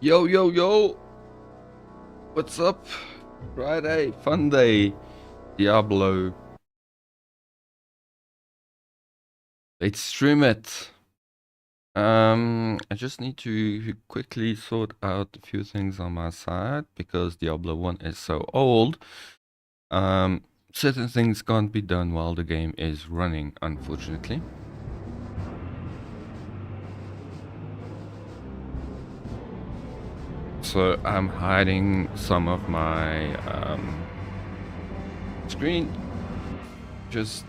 Yo, yo, yo! What's up? Friday, Funday, Diablo. Let's stream it. I just need to quickly sort out a few things on my side because Diablo 1 is so old. Certain things can't be done while the game is running, unfortunately. So I'm hiding some of my screen just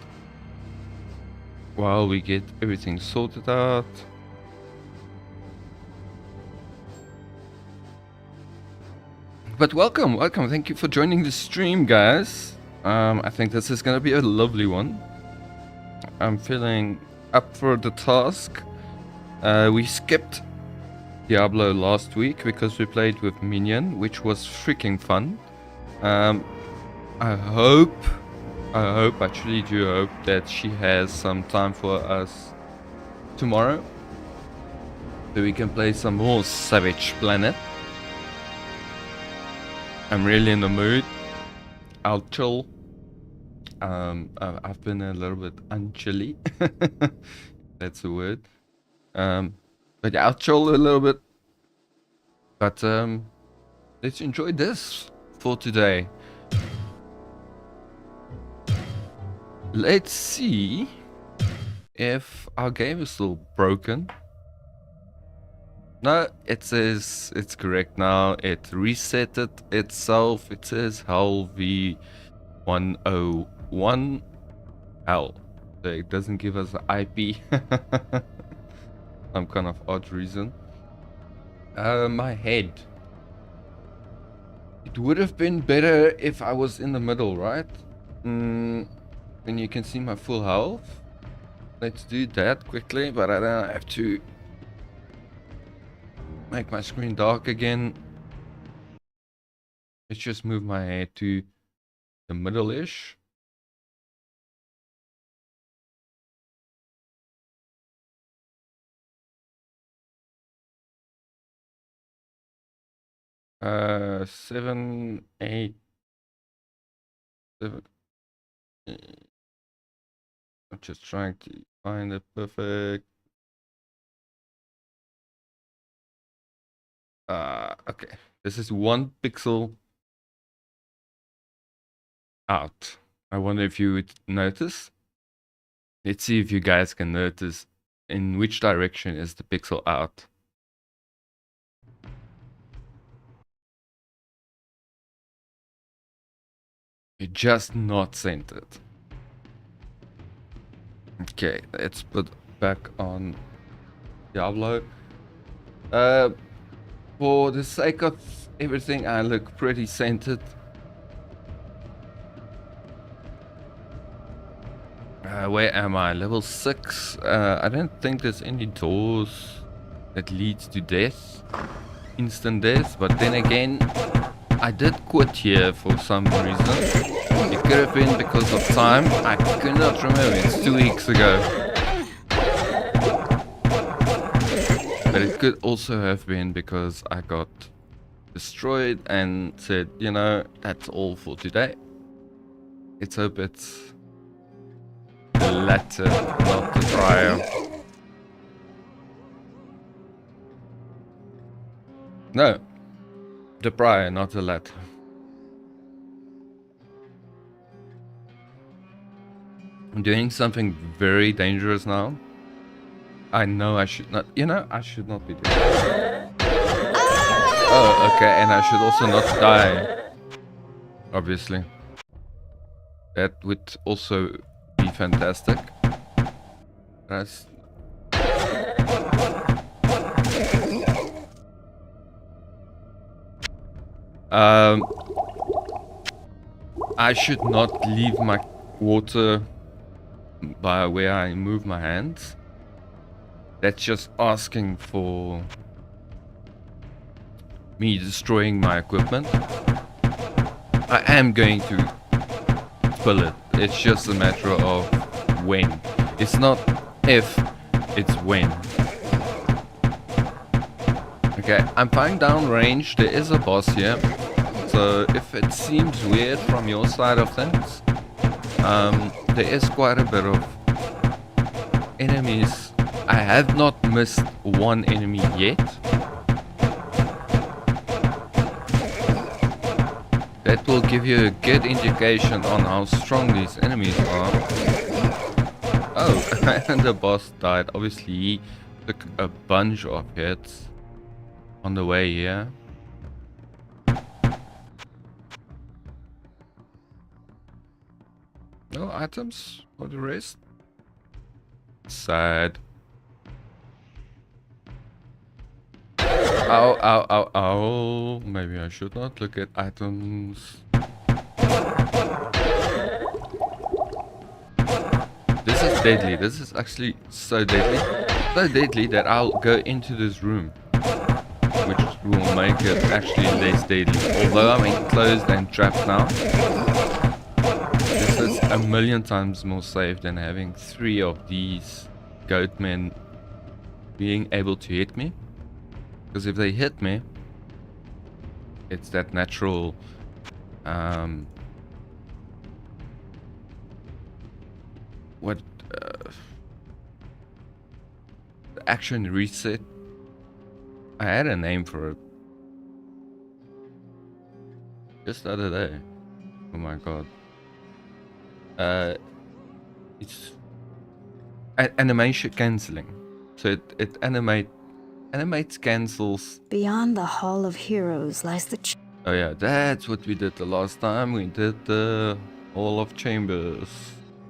while we get everything sorted out. But welcome. Thank you for joining the stream, guys. I think this is gonna be a lovely one. I'm feeling up for the task. We skipped Diablo last week because we played with Minion, which was freaking fun. I hope, actually do hope that she has some time for us tomorrow, so we can play some more Savage Planet. I'm really in the mood. I'll chill. I've been a little bit unchilly. That's a word. But yeah, I'll chill a little bit. But let's enjoy this for today. Let's see if our game is still broken. No, it says it's correct now. It reset it itself. It says Hell V101 Hell. So it doesn't give us an IP. Some kind of odd reason. My head. It would have been better if I was in the middle, right? Then you can see my full health. Let's do that quickly, but I don't have to make my screen dark again. Let's just move my head to the middle-ish. Seven, eight, seven. I'm just trying to find the perfect. Okay. This is 1 pixel out. I wonder if you would notice. Let's see if you guys can notice in which direction is the pixel out. You're just not centered. Okay, let's put back on Diablo. For the sake of everything, I look pretty centered. Where am I? Level 6. I don't think there's any doors that leads to death. Instant death. But then again, I did quit here for some reason. It could have been because of time. I cannot remember. It's 2 weeks ago. But it could also have been because I got destroyed and said, you know, that's all for today. Let's hope it's the latter, not the prior. No, the prior, not the latter. I'm doing something very dangerous now. I know I should not, you know, I should not be doing this. Oh, okay, and I should also not die. Obviously. That would also be fantastic. That's... I should not leave my water by where I move my hands. That's just asking for me destroying my equipment. I am going to spill it. It's just a matter of when. It's not if, it's when. Okay, I'm flying down range. There is a boss here. So if it seems weird from your side of things, there is quite a bit of enemies. I have not missed one enemy yet. That will give you a good indication on how strong these enemies are. Oh, and the boss died. Obviously, he took a bunch of hits on the way here. No items for the rest. Sad. Ow, ow, ow, ow. Maybe I should not look at items. This is deadly. This is actually so deadly. So deadly that I'll go into this room, which will make it actually less deadly. Although I'm enclosed and trapped now, this is a million times more safe than having 3 of these goatmen being able to hit me. Because if they hit me, it's that natural action reset. I had a name for it just the other day. Oh my god. It's animation canceling. So it animates cancels. Beyond the Hall of Heroes lies the Oh yeah, that's what we did the last time. We did the Hall of Chambers.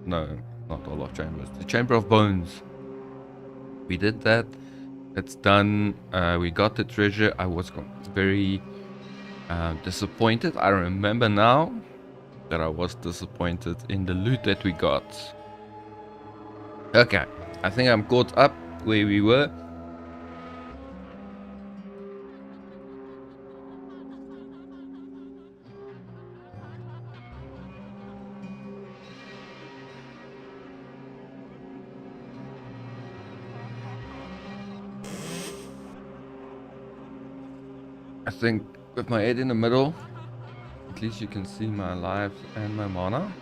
No, not Hall of Chambers. The Chamber of Bones. We did that. It's done. We got the treasure. I was very disappointed. I remember now that I was disappointed in the loot that we got. Okay, I think I'm caught up where we were. I think with my head in the middle, at least you can see my life and my mana.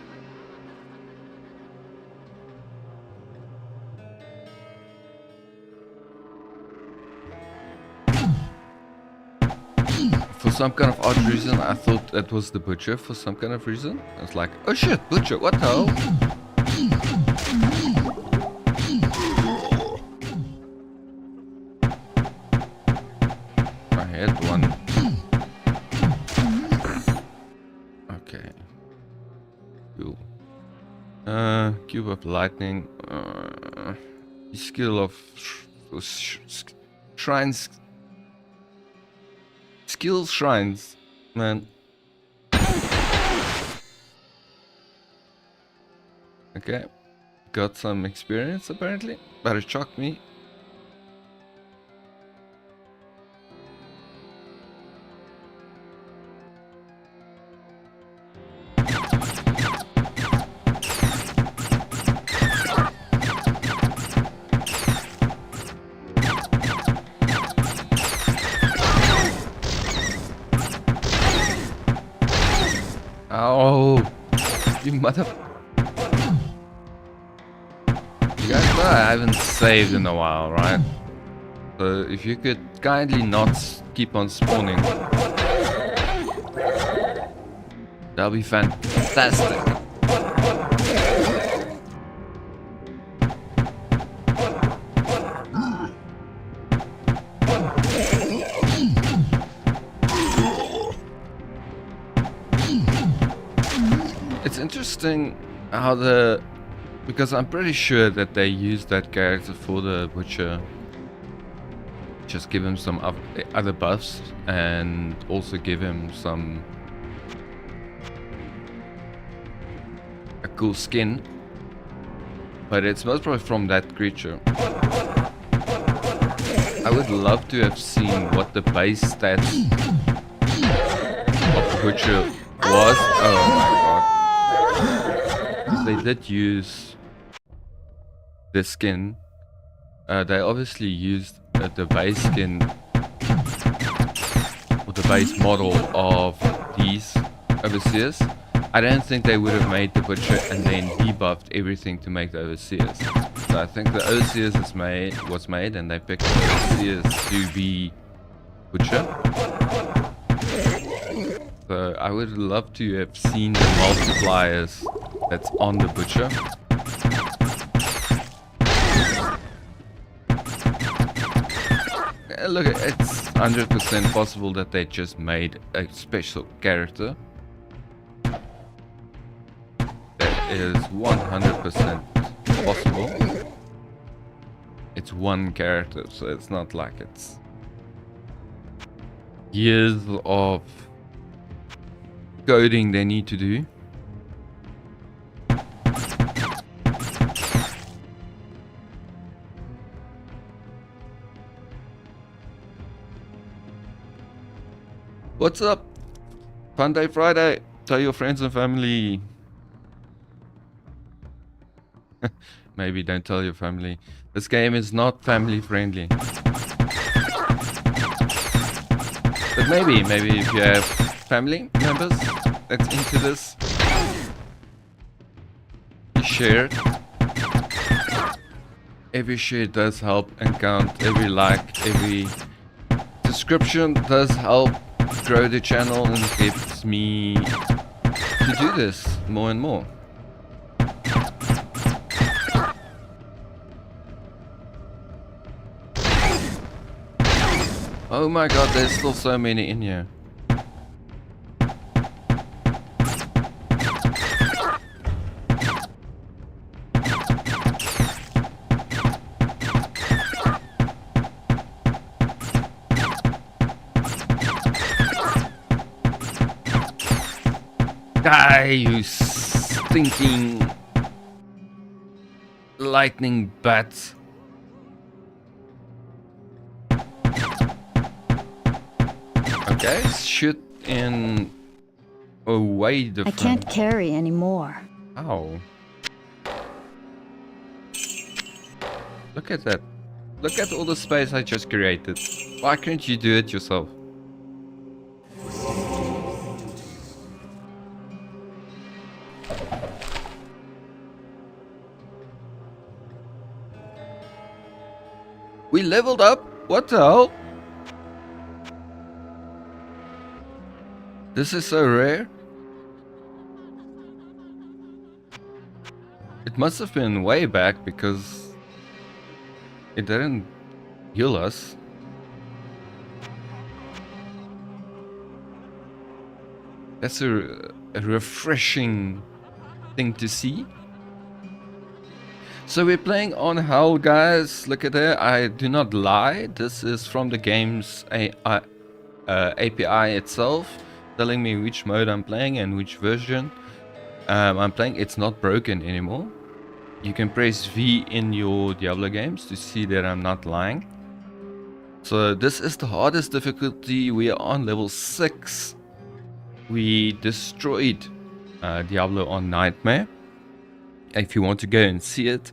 For some kind of odd reason, I thought that was the butcher. For some kind of reason, I was like, oh shit, butcher, what the hell? I had one. Okay. Cool. Cube of lightning. Skill of shrines. Skill shrines, man. Okay, got some experience apparently, but it shocked me. Oh, you mother... You guys know I haven't saved in a while, right? So if you could kindly not keep on spawning, that'll be fantastic. It's interesting how because I'm pretty sure that they used that character for the butcher. Just give him some other buffs and also give him a cool skin. But it's most probably from that creature. I would love to have seen what the base stats of the butcher was. Oh my god. They did use this skin. They obviously used the base skin the base model of these overseers, I don't think they would have made the butcher and then debuffed everything to make the overseers. So I think the overseers was made and they picked the overseers to be butcher. So I would love to have seen the multipliers that's on the butcher. Look, it's 100% possible that they just made a special character. That is 100% possible. It's one character, so it's not like it's years of coding they need to do. What's up? Funday Friday. Tell your friends and family. Maybe don't tell your family. This game is not family friendly. But maybe if you have family members that's into this, you share it. Every share does help and count. Every like, every subscription does help grow the channel and gets me to do this more and more. Oh my god, there's still so many in here. Die, you stinking lightning bats. Okay, shoot in a way different. I can't carry anymore. Ow. Look at that. Look at all the space I just created. Why can't you do it yourself? We leveled up? What the hell? This is so rare. It must have been way back because it didn't heal us. That's a refreshing thing to see. So we're playing on Hell, guys. Look at that. I do not lie. This is from the game's API itself, telling me which mode I'm playing and which version I'm playing. It's not broken anymore. You can press V in your Diablo games to see that I'm not lying. So this is the hardest difficulty. We are on level 6. We destroyed Diablo on Nightmare. If you want to go and see it,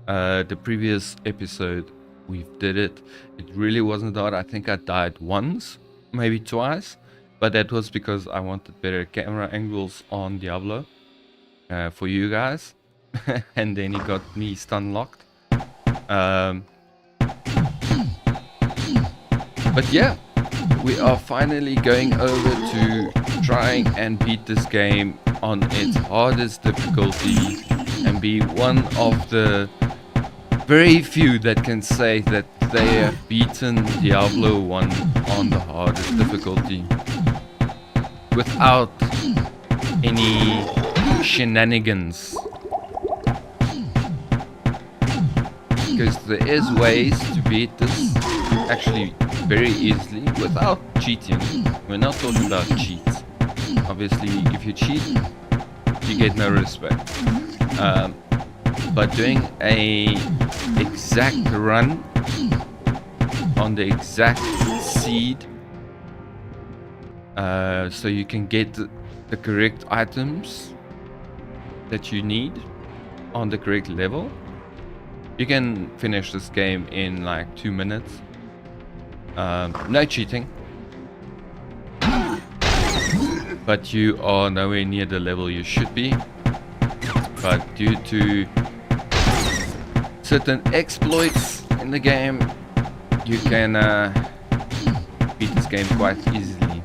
the previous episode we did it. It really wasn't hard. I think I died once, maybe twice, but that was because I wanted better camera angles on Diablo for you guys. And then he got me stun locked. But yeah, we are finally going over to trying and beat this game on its hardest difficulty and be one of the very few that can say that they have beaten Diablo 1 on the hardest difficulty without any shenanigans. Because there is ways to beat this actually very easily without cheating. We're not talking about cheats. Obviously, if you cheat, you get no respect. But doing a exact run on the exact seed, so you can get the correct items that you need on the correct level, you can finish this game in like 2 minutes. No cheating. but you are nowhere near the level you should be. But due to certain exploits in the game, you can beat this game quite easily.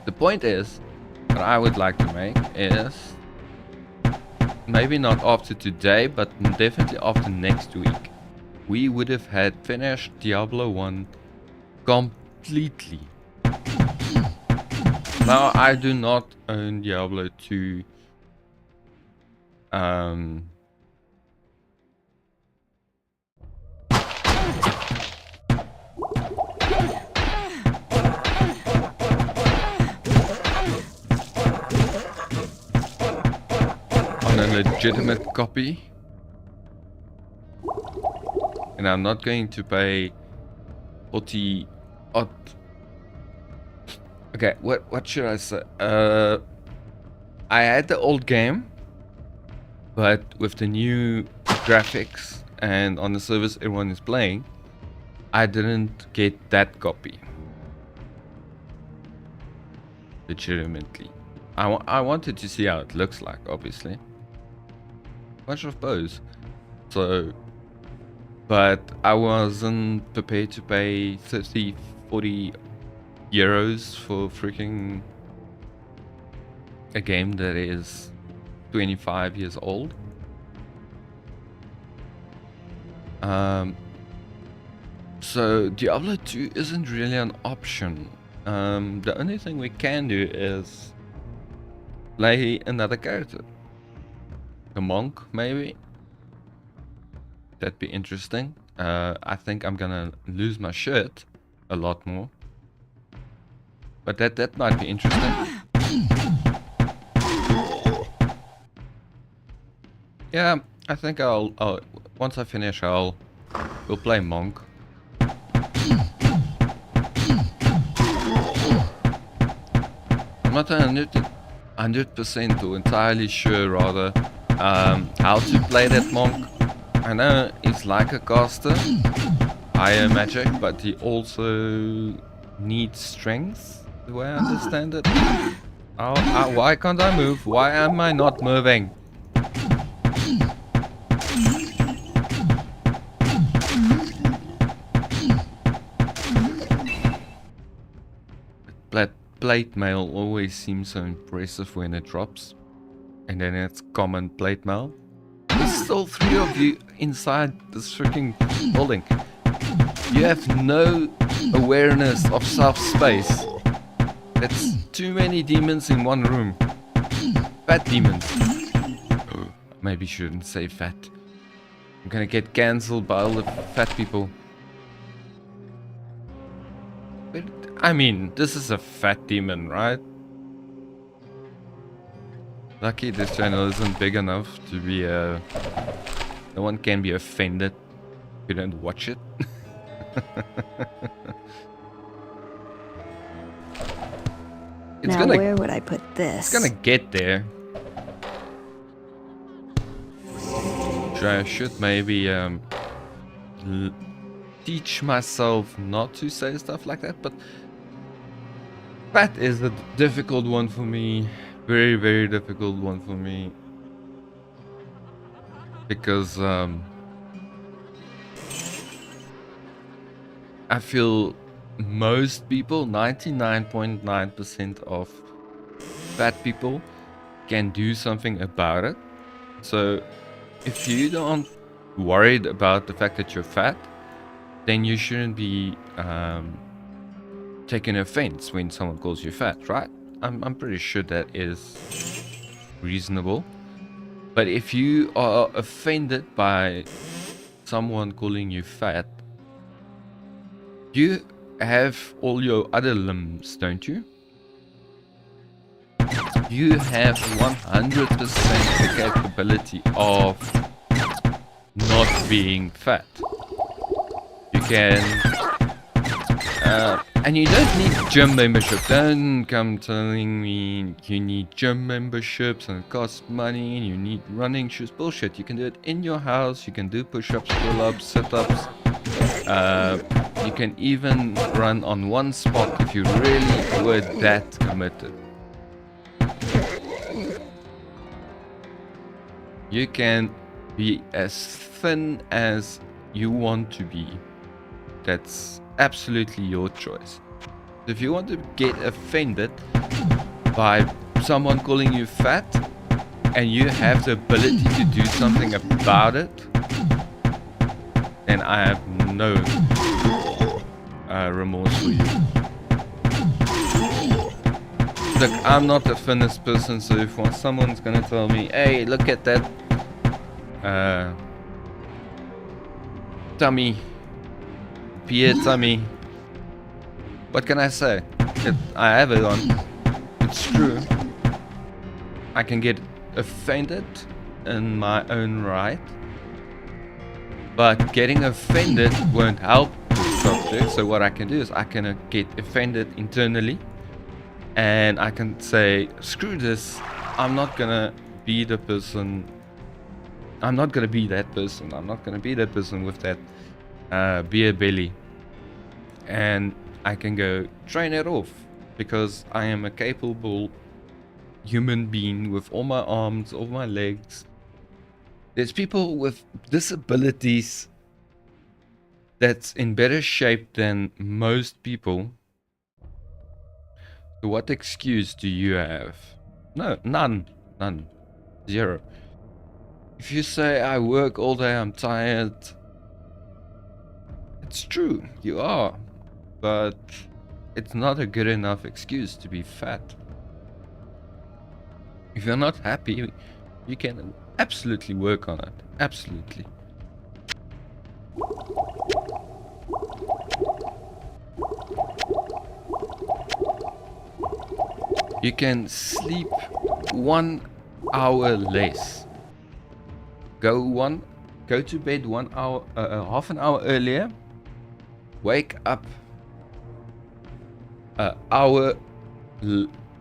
The point is, what I would like to make is, maybe not after today, but definitely after next week, we would have had finished Diablo 1 completely. Now, I do not own Diablo 2. On a legitimate copy. And I'm not going to pay 40 odd. Okay, what should I say? I had the old game, but with the new graphics and on the service everyone is playing, I didn't get that copy. Legitimately. I wanted to see how it looks like, obviously. Bunch of bows. So, but I wasn't prepared to pay 30, 40 euros for freaking a game that is 25 years old. So Diablo 2 isn't really an option. The only thing we can do is play another character. The monk, maybe. That'd be interesting. I think I'm gonna lose my shirt a lot more. But that might be interesting. Yeah, I think I'll once I finish we'll play monk. I'm not 100% or entirely sure rather how to play that monk. I know it's like a caster, higher magic, but he also needs strength, the way I understand it. Why can't I move? Why am I not moving? Plate mail always seems so impressive when it drops. And then it's common plate mail. There's still 3 of you inside this freaking building. You have no awareness of self-space. That's too many demons in one room. Fat demons. Oh, maybe shouldn't say fat. I'm gonna get cancelled by all the fat people. But, I mean, this is a fat demon, right? Lucky this channel isn't big enough to be no one can be offended if you don't watch it. Where would I put this? It's gonna get there. I should maybe teach myself not to say stuff like that, but that is a difficult one for me. Very, very difficult one for me. Because I feel most people, 99.9% of fat people can do something about it. So if you don't worried about the fact that you're fat, then you shouldn't be taking offense when someone calls you fat, right? I'm pretty sure that is reasonable. But if you are offended by someone calling you fat, you have all your other limbs, don't you? You have 100% the capability of not being fat. You can and you don't need gym membership. Don't come telling me you need gym memberships and it costs money and you need running shoes. Bullshit. You can do it in your house. You can do push-ups, pull-ups, sit-ups. You can even run on one spot if you really were that committed. You can be as thin as you want to be. That's absolutely your choice. If you want to get offended by someone calling you fat and you have the ability to do something about it, then I have no remorse for you. Look, I'm not a fitness person, so if someone's gonna tell me, hey, look at that tummy, beer tummy, what can I say? I have it on. It's true. I can get offended in my own right, but getting offended won't help the subject. So what I can do is I can get offended internally, and I can say, screw this, I'm not gonna be the person, I'm not gonna be that person, I'm not gonna be that person with that beer belly, and I can go train it off, because I am a capable human being with all my arms, all my legs. There's people with disabilities that's in better shape than most people. So what excuse do you have? No, none. None. Zero. If you say, I work all day, I'm tired, it's true, you are. But it's not a good enough excuse to be fat. If you're not happy, you can absolutely work on it. Absolutely. You can sleep 1 hour less. Go to bed 1 hour, half an hour earlier. Wake up an hour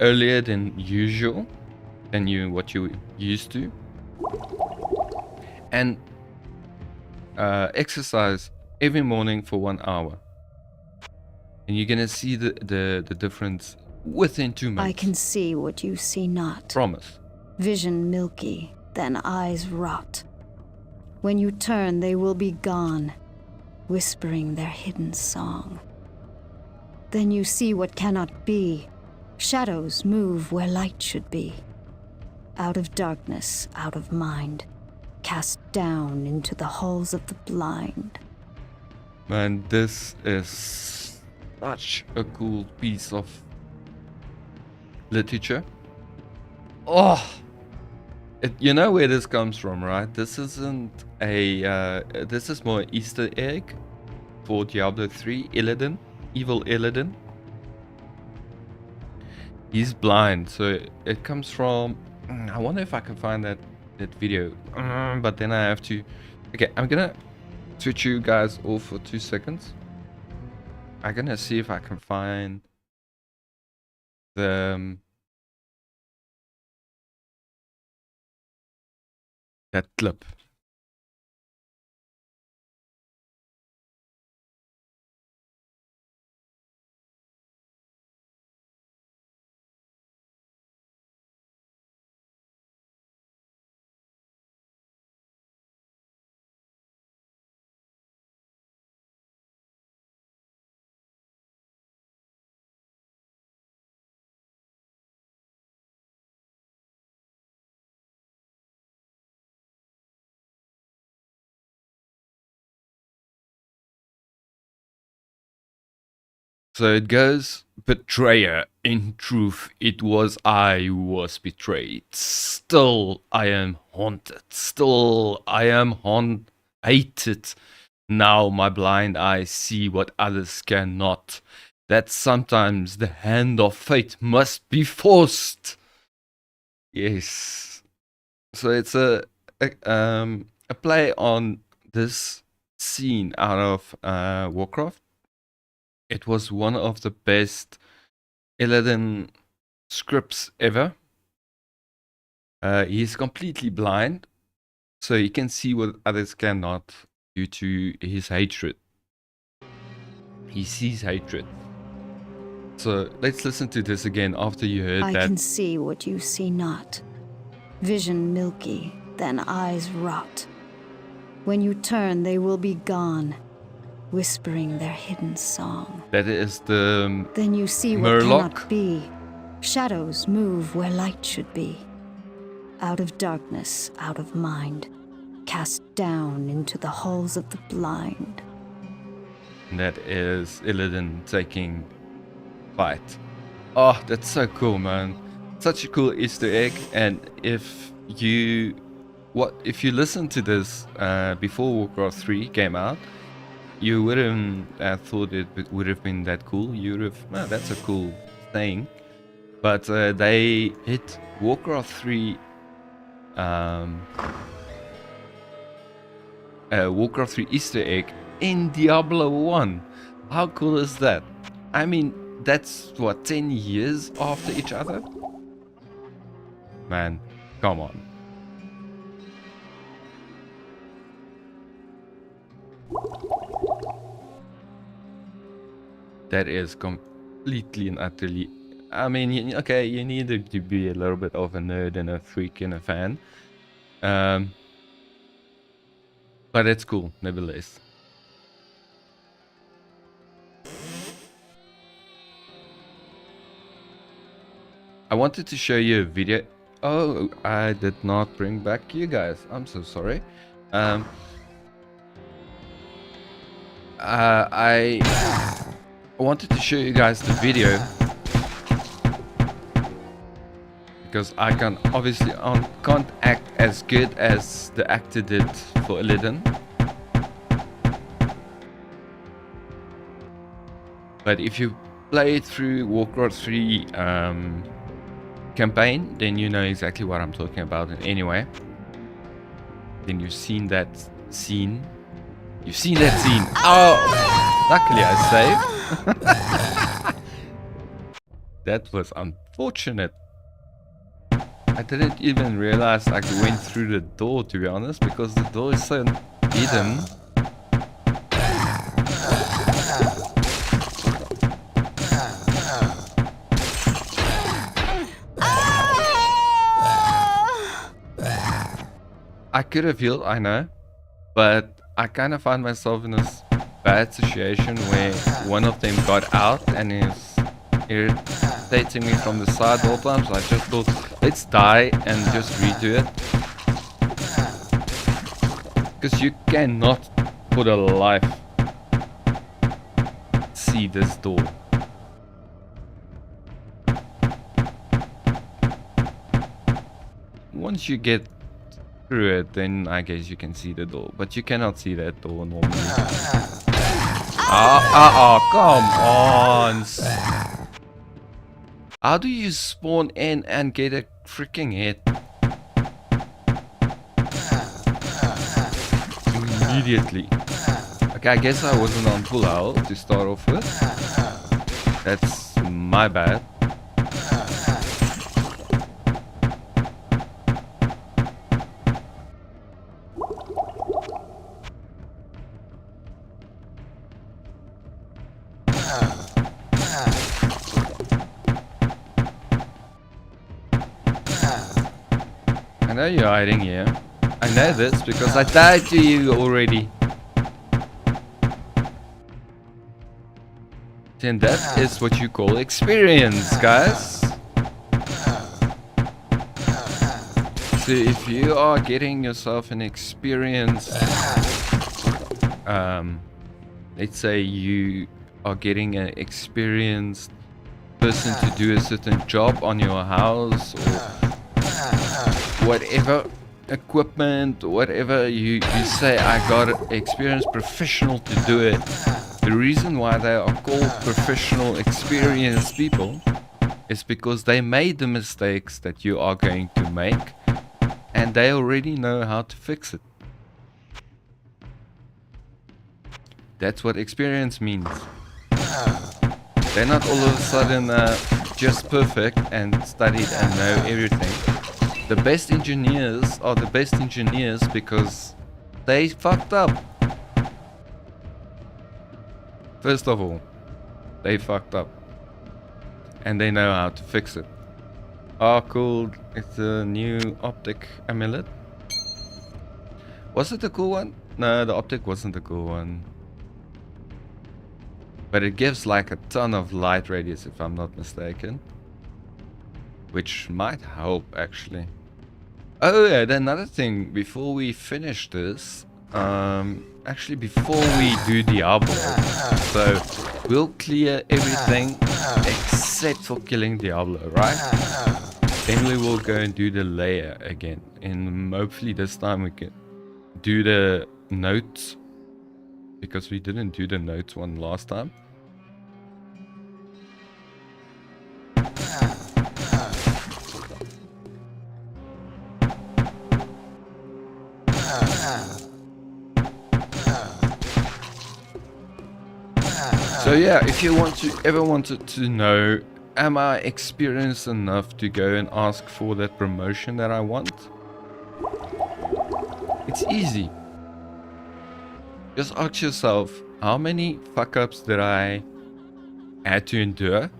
earlier than usual, than what you used to, and exercise every morning for 1 hour, and you're gonna see the difference within 2 months. I can see what you see not. Promise. Vision milky, then eyes rot. When you turn, they will be gone, whispering their hidden song. Then you see what cannot be. Shadows move where light should be. Out of darkness, out of mind, cast down into the halls of the blind. Man, this is such a cool piece of literature. Oh, you know where this comes from, right? This isn't a. This is more Easter egg for Diablo 3. Illidan, evil Illidan. He's blind, so it comes from. I wonder if I can find that video, but then I have to. Okay, I'm gonna switch you guys off for 2 seconds. I'm gonna see if I can find the that clip. So it goes, betrayer, in truth, it was I who was betrayed. Still I am haunted. Still I am hated. Now my blind eyes see what others cannot. That sometimes the hand of fate must be forced. Yes. So it's a play on this scene out of Warcraft. It was one of the best Illidan scripts ever. He's completely blind, so he can see what others cannot due to his hatred. He sees hatred. So let's listen to this again after you heard I that. can see what you see not. Vision milky, then eyes rot. When you turn, they will be gone, whispering their hidden song. That is the Then you see what Murloc. cannot be. Shadows move where light should be. Out of darkness, out of mind, cast down into the halls of the blind. That is Illidan taking fight. Oh, that's so cool, man. Such a cool Easter egg. And if you listen to this before Warcraft 3 came out, you wouldn't have thought it would have been that cool. You would have, well, that's a cool thing. But they hit Warcraft 3 Warcraft 3 Easter egg in Diablo 1. How cool is that? I mean, that's what, 10 years after each other? Man, come on. That is completely and utterly... I mean, okay, you need to be a little bit of a nerd and a freak and a fan. But it's cool, nevertheless. I wanted to show you a video. Oh, I did not bring back you guys. I'm so sorry. I wanted to show you guys the video because I can obviously can't act as good as the actor did for Illidan. But if you play through Warcraft 3 campaign, then you know exactly what I'm talking about. And anyway, then you've seen that scene. You've seen that scene. Oh, luckily I saved. That was unfortunate. I didn't even realize I went through the door, to be honest, because the door is so hidden. I could have healed, I know, but I kind of find myself in this bad situation where one of them got out and is irritating me from the side all times. So I just thought, let's die and just redo it. Because you cannot for the life see this door. Once you get through it, then I guess you can see the door, but you cannot see that door normally. Come on. How do you spawn in and get a freaking hit? Immediately. Okay, I guess I wasn't on full health to start off with. That's my bad. I know you're hiding here. I know this because I died to you already. Then that is what you call experience, guys. So if you are getting yourself an experience, let's say you are getting an experienced person to do a certain job on your house or whatever equipment, whatever you say, I got an experienced professional to do it. The reason why they are called professional, experienced people is because they made the mistakes that you are going to make and they already know how to fix it. That's what experience means. They're not all of a sudden just perfect and studied and know everything. The best engineers are the best engineers because they fucked up. First of all, they fucked up. And they know how to fix it. Oh, cool. It's a new optic amulet. Was it a cool one? No, the optic wasn't a cool one. But it gives like a ton of light radius, if I'm not mistaken. Which might help, actually. Oh yeah, then another thing, before we finish this, actually before we do Diablo, so we'll clear everything except for killing Diablo, right? Then we will go and do the layer again, and hopefully this time we can do the notes, because we didn't do the notes one last time. So yeah, if you ever wanted to know, am I experienced enough to go and ask for that promotion that I want? It's easy. Just ask yourself, how many fuck-ups did I had to endure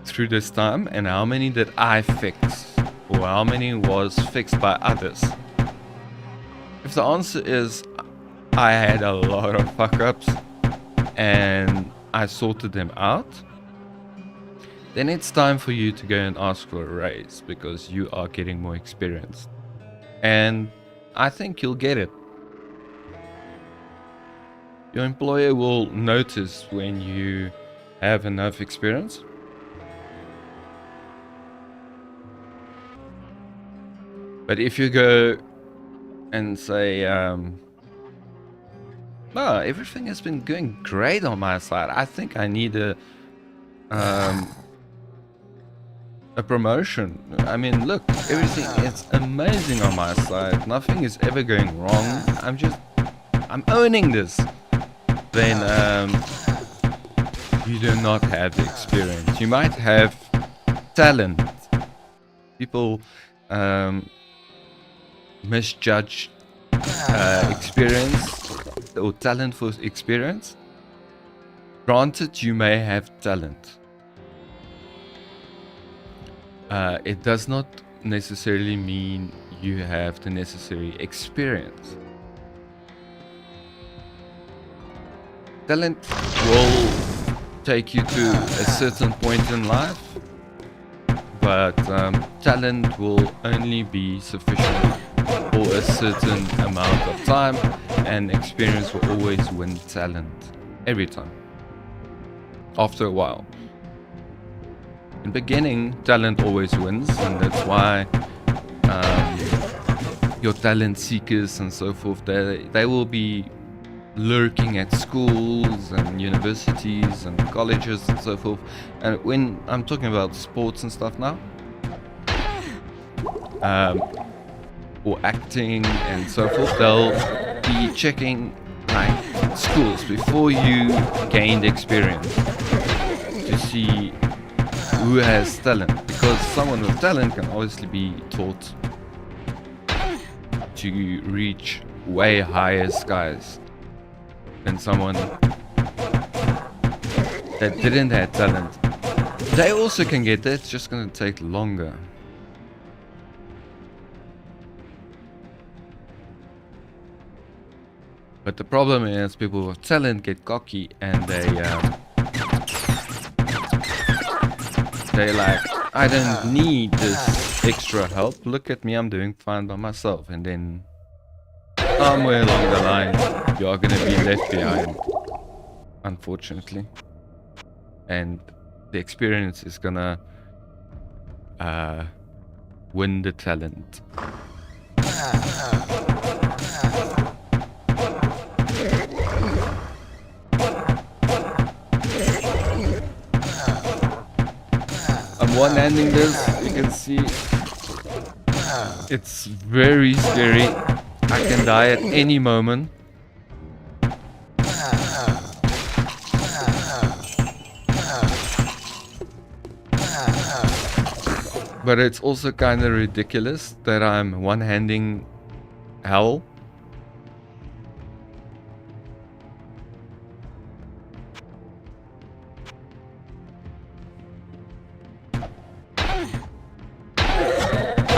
through this time, and how many did I fix? Or how many was fixed by others? If the answer is, I had a lot of fuck-ups, and I sorted them out, then it's time for you to go and ask for a raise, because you are getting more experience. And I think you'll get it. Your employer will notice when you have enough experience. But if you go and say, no, everything has been going great on my side, I think I need a promotion. I mean, look, everything is amazing on my side. Nothing is ever going wrong. I'm owning this. Then you do not have the experience. You might have talent. People misjudge experience or talent for experience. Granted, you may have talent. It does not necessarily mean you have the necessary experience. Talent will take you to a certain point in life, but talent will only be sufficient for a certain amount of time, and experience will always win talent every time. After a while. In the beginning, talent always wins, and that's why your talent seekers and so forth, they will be lurking at schools and universities and colleges and so forth. And when I'm talking about sports and stuff now, or acting and so forth, they'll be checking like schools before you gained experience to see who has talent, because someone with talent can obviously be taught to reach way higher skies than someone that didn't have talent. They also can get there, it's just going to take longer. But the problem is people with talent get cocky, and they're like, I don't need this extra help. Look at me, I'm doing fine by myself. And then somewhere along the line, you are going to be left behind, unfortunately. And the experience is going to win the talent. I'm one-handing this, you can see it's very scary. I can die at any moment. But it's also kind of ridiculous that I'm one-handing hell.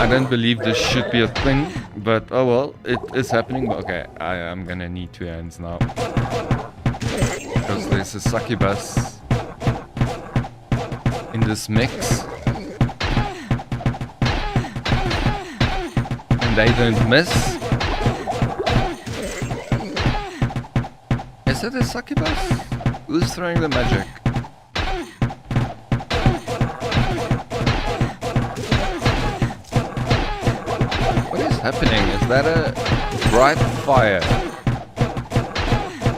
I don't believe this should be a thing, but oh well, it is happening. But okay, I am gonna need 2 hands now. Because there's a succubus in this mix. And they don't miss. Is it a succubus? Who's throwing the magic? What is happening? Is that a bright fire?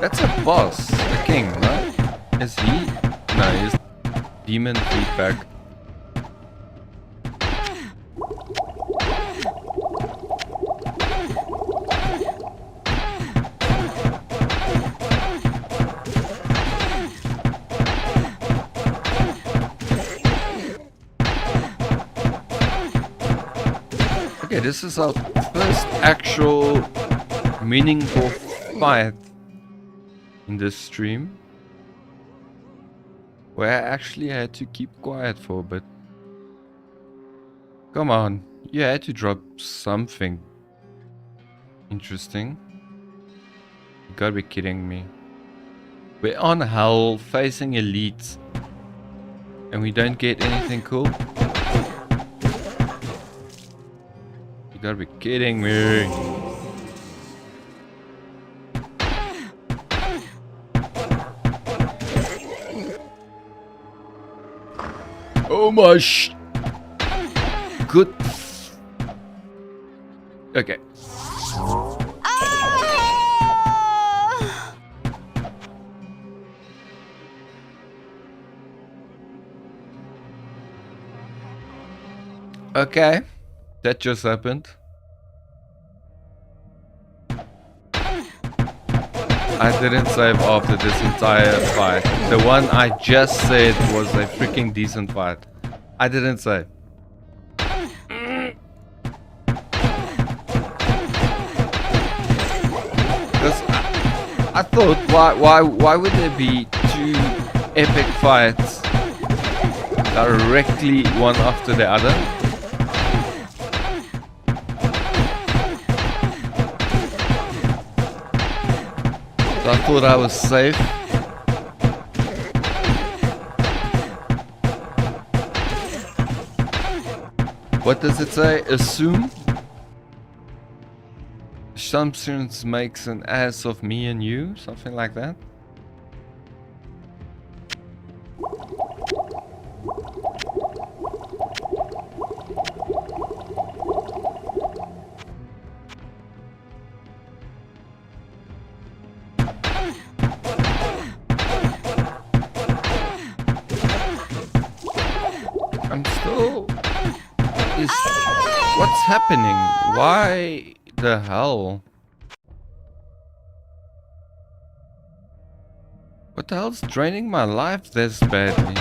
That's a boss, a king, right? Is he? No, he's demon feedback. Okay, this is our first actual meaningful fight in this stream, where I actually had to keep quiet for a bit. Come on, you had to drop something interesting. You gotta be kidding me. We're on Hell facing Elite and we don't get anything cool? You gotta be kidding me. Oh my good. Okay. Okay, that just happened. I didn't save after this entire fight. The one I just said was a freaking decent fight. I didn't save. Because I thought, why would there be 2 epic fights directly one after the other? So I thought I was safe. What does it say? Assume? Assumptions makes an ass of me and you? Something like that? What's happening? Why the hell? What the hell's draining my life this badly?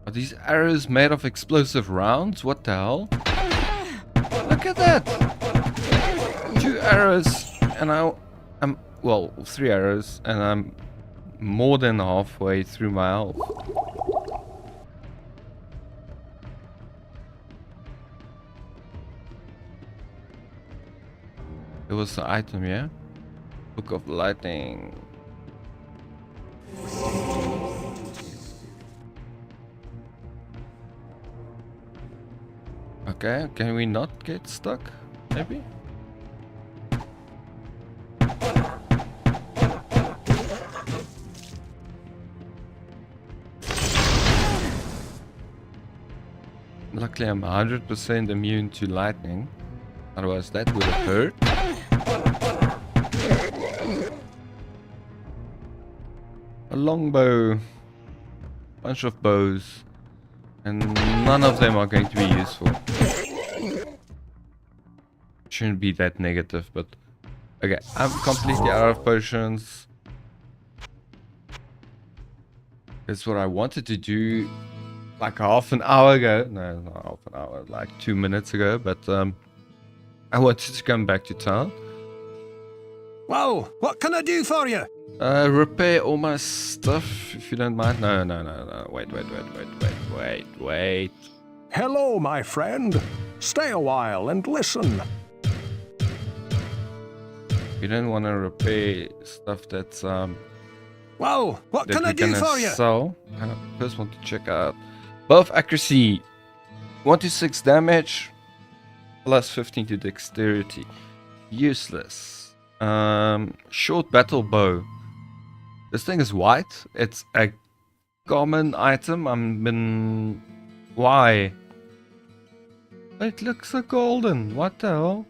Are these arrows made of explosive rounds? What the hell? Look at that! 2 arrows and I'm well, 3 arrows and I'm more than halfway through my health. It was the item, yeah? Book of Lightning. Okay, can we not get stuck? Maybe? Luckily I'm 100% immune to lightning. Otherwise that would have hurt. A longbow. Bunch of bows. And none of them are going to be useful. Shouldn't be that negative, but... Okay, I'm completely out of potions. That's what I wanted to do like half an hour ago. No, not half an hour, like 2 minutes ago, but I wanted to come back to town. Whoa, what can I do for you? Repair all my stuff, if you don't mind. No. Wait. Hello, my friend. Stay a while and listen. You don't want to repair stuff that's Well, what that can I we're do gonna for you? sell. I first want to check out buff accuracy, 1 to 6 damage, plus 15 to dexterity. Useless. Short battle bow. This thing is white. It's a common item. Why? It looks so golden. What the hell?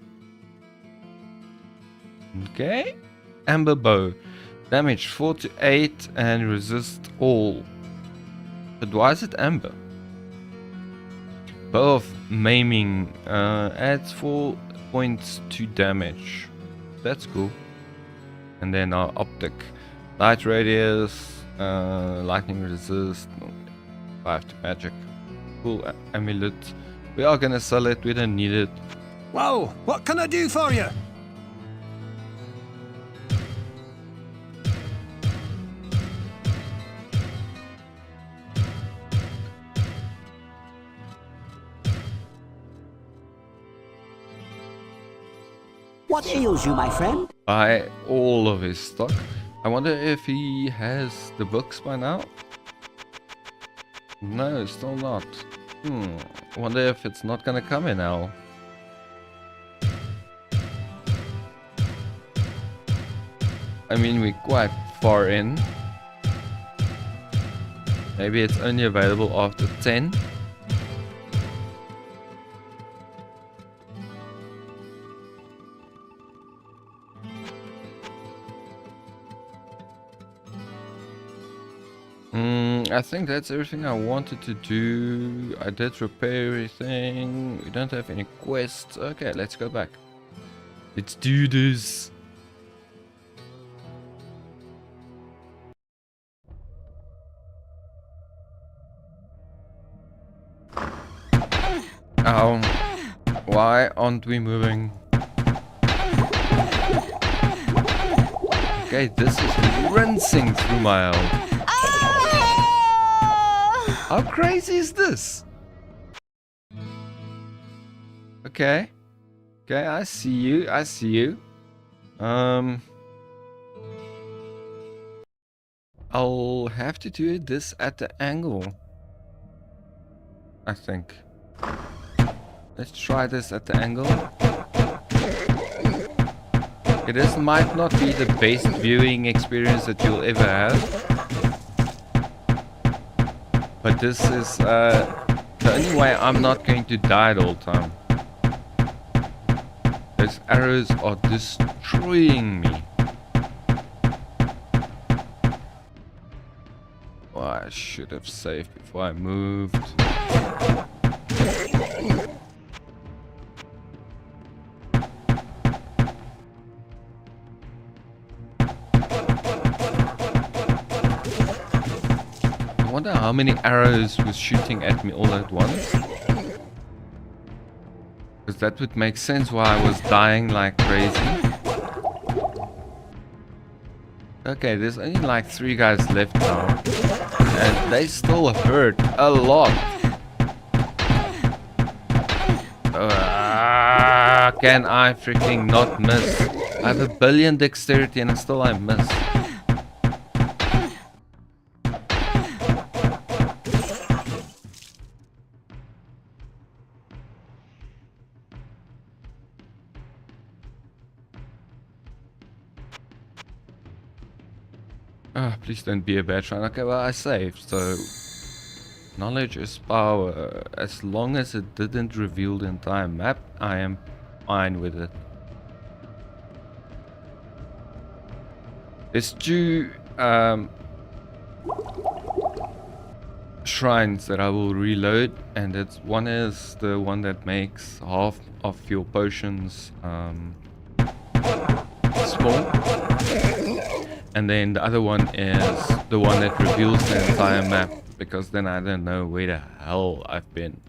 Okay. Amber bow. Damage 4 to 8 and resist all. But why is it amber? Bow of maiming. Adds 4 points to damage. That's cool. And then our optic. Light radius. Lightning resist. 5 to magic. Cool amulet. We are gonna sell it. We don't need it. Well, what can I do for you? What ails you, my friend? Buy all of his stock. I wonder if he has the books by now. No, still not. Wonder if it's not gonna come in now. I mean, we're quite far in. Maybe it's only available after 10. I think that's everything I wanted to do. I did repair everything. We don't have any quests. Okay, let's go back. Let's do this. Why aren't we moving? Okay, this is rinsing through my health. How crazy is this? Okay. Okay, I see you. I'll have to do this at the angle, I think. Let's try this at the angle. It might not be the best viewing experience that you'll ever have. But this is the only way I'm not going to die the whole time. Those arrows are destroying me. Oh, I should have saved before I moved. I wonder how many arrows was shooting at me all at once. Because that would make sense why I was dying like crazy. Okay, there's only like 3 guys left now. And they still hurt a lot. Can I freaking not miss? I have a billion dexterity and still I miss. Please don't be a bad shrine. Okay, well I saved, so knowledge is power. As long as it didn't reveal the entire map, I am fine with it. There's 2 shrines that I will reload, and one is the one that makes half of your potions small. And then the other one is the one that reveals the entire map, because then I don't know where the hell I've been.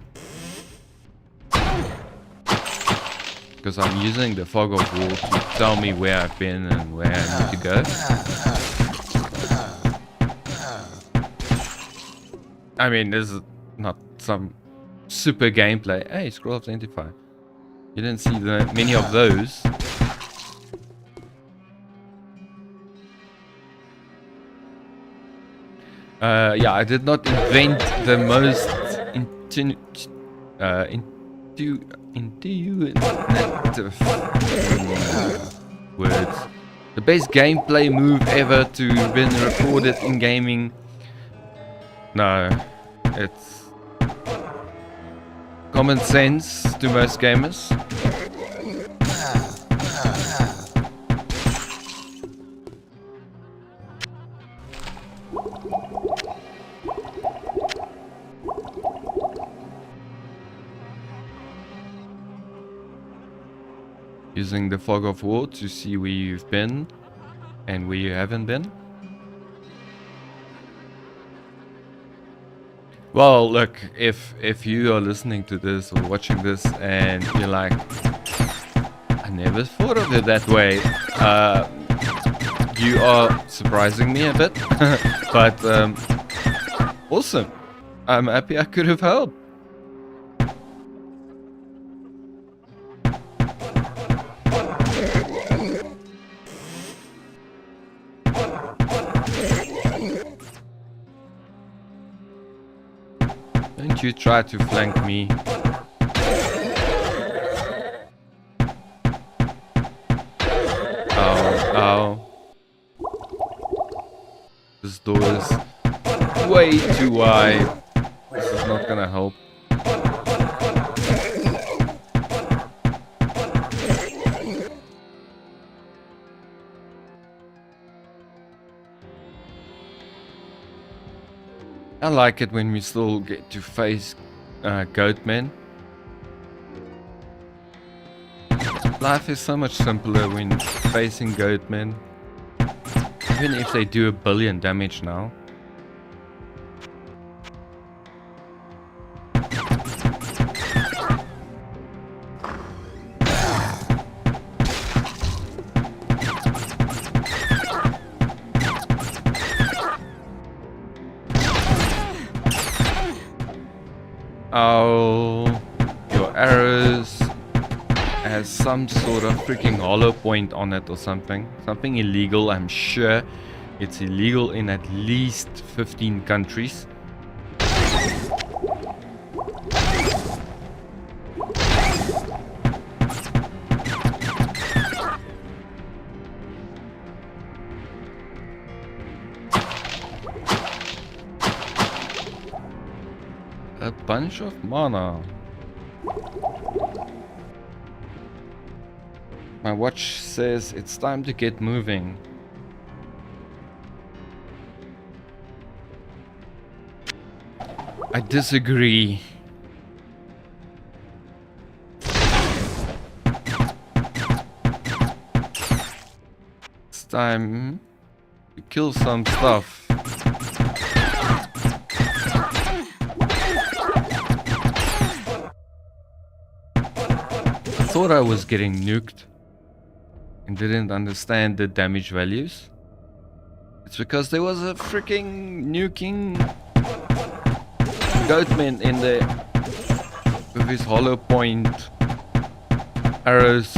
Because I'm using the fog of war to tell me where I've been and where I need to go. I mean, this is not some super gameplay. Hey, scroll of identify. You didn't see many of those. Yeah, I did not invent the most intuitive words. The best gameplay move ever to been recorded in gaming. No, it's common sense to most gamers. Using the fog of war to see where you've been and where you haven't been. Well, look, if you are listening to this or watching this and you're like, I never thought of it that way, you are surprising me a bit, but awesome. I'm happy I could have helped. Don't you try to flank me. Ow. This door is way too wide. This is not gonna help. I like it when we still get to face goatmen. Life is so much simpler when facing goatmen. Even if they do 1 billion damage now. Oh, your arrows has some sort of freaking hollow point on it or something. Something illegal, I'm sure. It's illegal in at least 15 countries. A bunch of mana. My watch says it's time to get moving. I disagree. It's time to kill some stuff. I thought I was getting nuked and didn't understand the damage values. It's because there was a freaking nuking goatman in there with his hollow point arrows.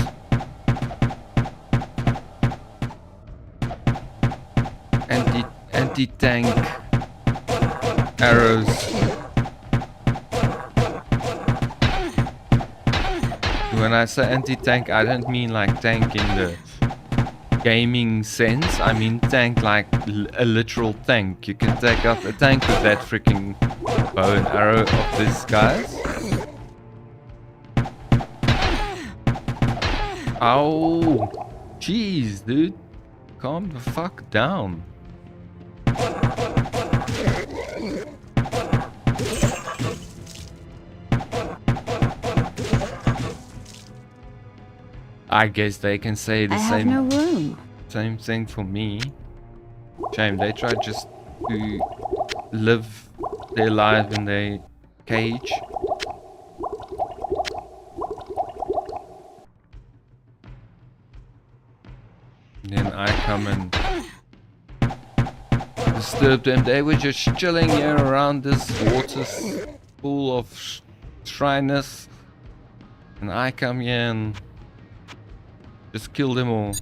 Anti-tank arrows. When I say anti-tank, I don't mean like tank in the gaming sense. I mean tank like a literal tank. You can take out a tank with that freaking bow and arrow of these guys. Ow! Jeez, dude. Calm the fuck down. I guess they can say the I have no room. Same thing for me. Shame they try just to live their life in their cage. Then I come and disturb them. They were just chilling here around this water pool of shriners. And I come here and just kill them all.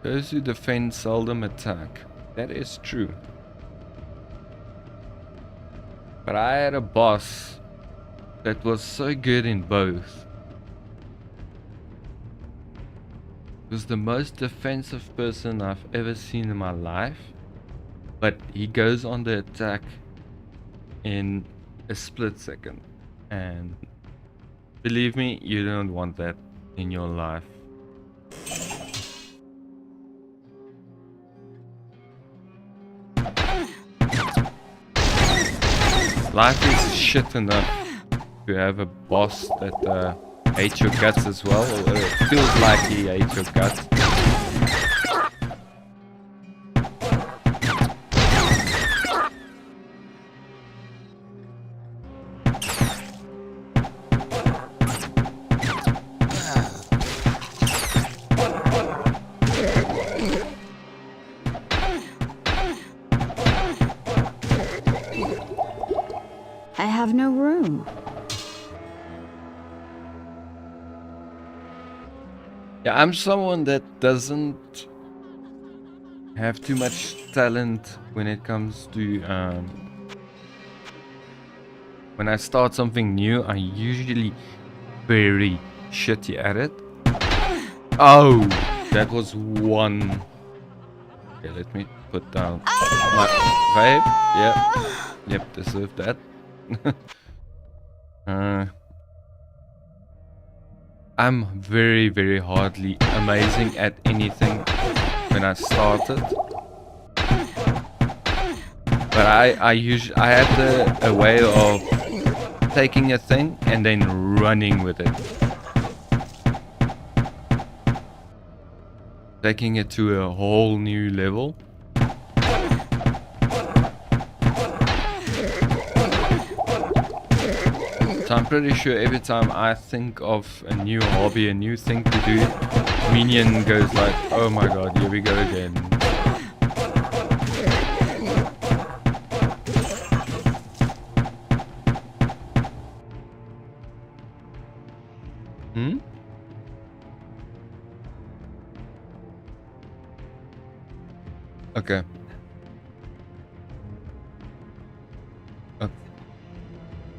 Those who defend seldom attack. That is true. But I had a boss that was so good in both. He was the most defensive person I've ever seen in my life. But he goes on the attack in a split second. And believe me, you don't want that in your life. Life is shit enough to have a boss that hates your guts as well, or it feels like he hates your guts. I have no room. Yeah, I'm someone that doesn't have too much talent when it comes to when I start something new. I'm usually very shitty at it. Oh, that was one. Okay, let me put down my vape. Yep, deserve that. I'm very, very hardly amazing at anything when I started. But I usually have a way of taking a thing and then running with it. Taking it to a whole new level. So I'm pretty sure every time I think of a new hobby, a new thing to do, Minion goes like, oh my god, here we go again. Hmm? Okay.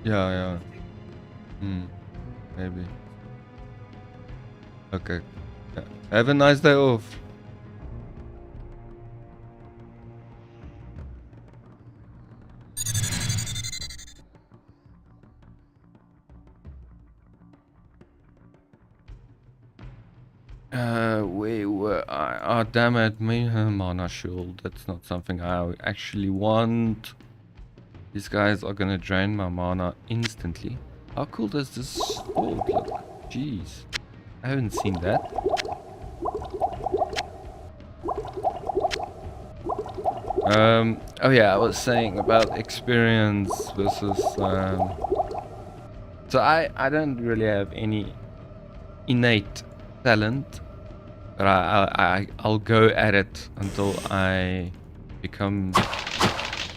Yeah. Maybe. Okay. Yeah. Have a nice day off. Where were I? Oh, damn it, me mana shield. That's not something I actually want. These guys are gonna drain my mana instantly. How cool does this sword look? Jeez. I haven't seen that. Oh yeah, I was saying about experience versus so I don't really have any innate talent, but I'll go at it until I become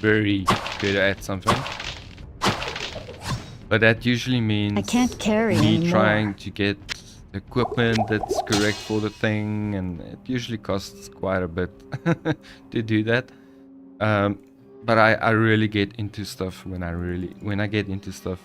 very good at something. But that usually means I can't carry me anymore. trying to get equipment that's correct for the thing, and it usually costs quite a bit to do that. But I really get into stuff when I get into stuff.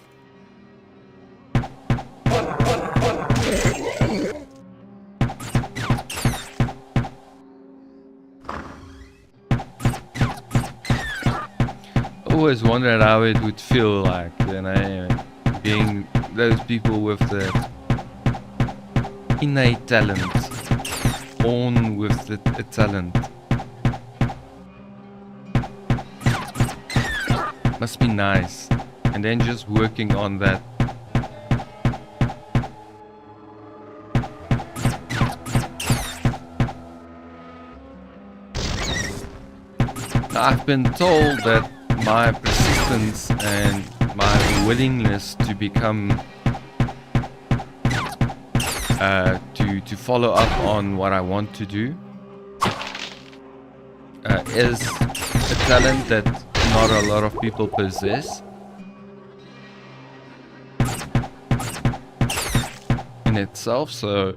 Always wondered how it would feel like, you know, being those people with the innate talent, born with the talent. Must be nice, and then just working on that. I've been told that my persistence and my willingness to become to to follow up on what I want to do is a talent that not a lot of people possess in itself. So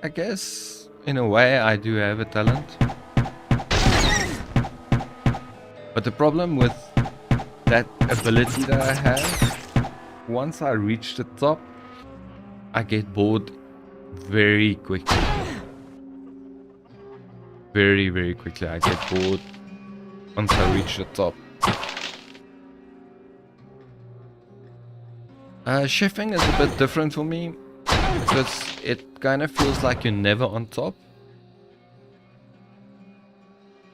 I guess in a way I do have a talent. But the problem with that ability that I have, once I reach the top, I get bored very quickly. Very, very quickly I get bored once I reach the top. Chefing is a bit different for me, because it kind of feels like you're never on top.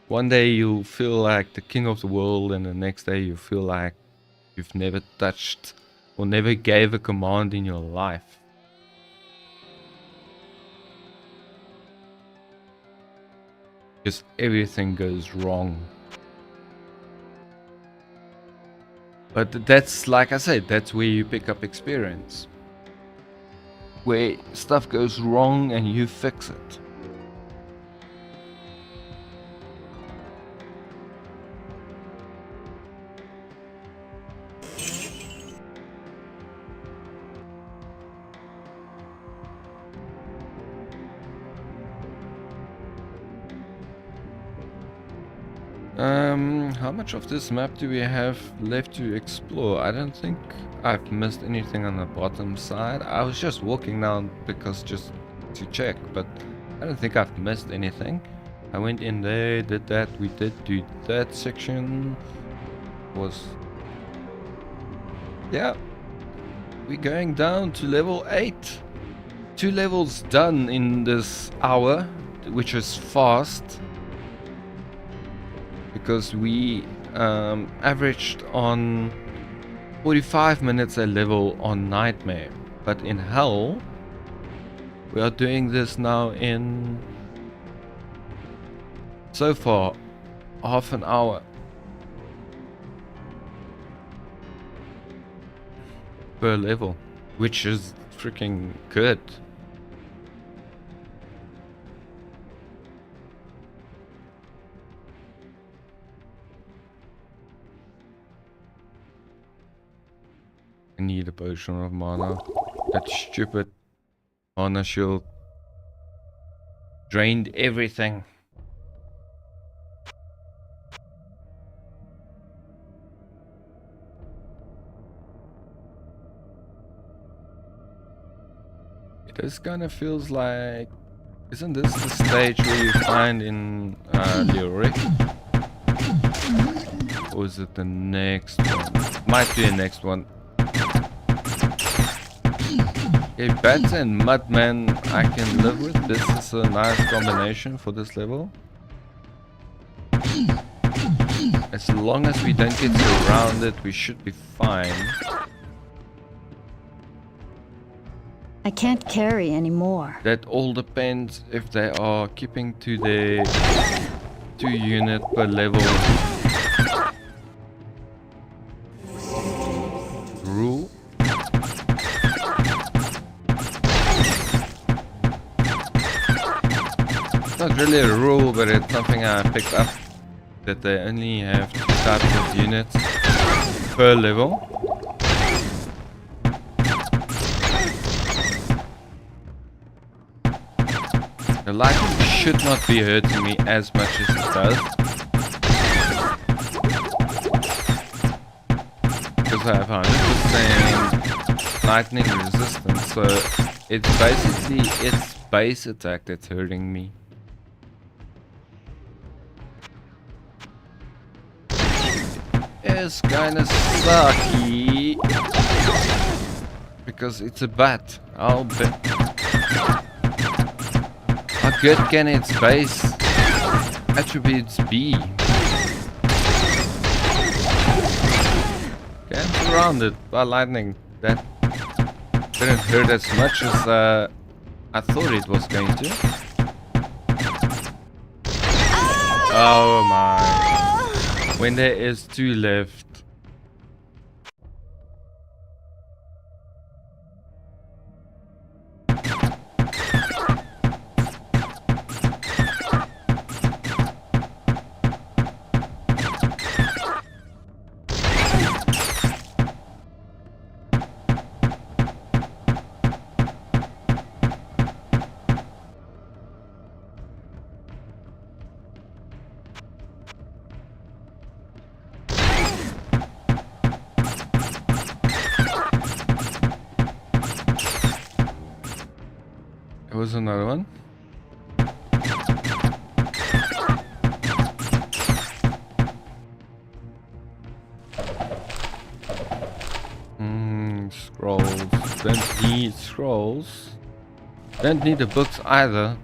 One day you feel like the king of the world, and the next day you feel like you've never touched or never gave a command in your life. Because everything goes wrong. But that's, like I said, that's where you pick up experience. Where stuff goes wrong and you fix it. How much of this map do we have left to explore? I don't think I've missed anything on the bottom side. I was just walking down because just to check, but I don't think I've missed anything. I went in there, did that, we did do that section. Yeah, we're going down to level 8. 2 levels done in this hour, which is fast. Because we averaged on 45 minutes a level on Nightmare, but in Hell we are doing this now in so far half an hour per level, which is freaking good. I need a potion of mana. That stupid mana shield drained everything. This kind of feels like... Isn't this the stage where you find in Leoric? Or is it the next one? Might be the next one. Okay, bats and mudman I can live with. This is a nice combination for this level. As long as we don't get surrounded, we should be fine. I can't carry anymore. That all depends if they are keeping to their 2 unit per level rule. It's not really a rule, but it's something I picked up, that they only have 2 types of units per level. The lightning should not be hurting me as much as it does, because I have 100% lightning resistance, so it's basically its base attack that's hurting me. It's kinda sucky, because it's a bat. I'll bet. How good can its base attributes be? Okay, I'm surrounded by lightning. That didn't hurt as much as I thought it was going to. Oh my. When there is 2 left. There was another one. Scrolls. Don't need scrolls. Don't need the books either.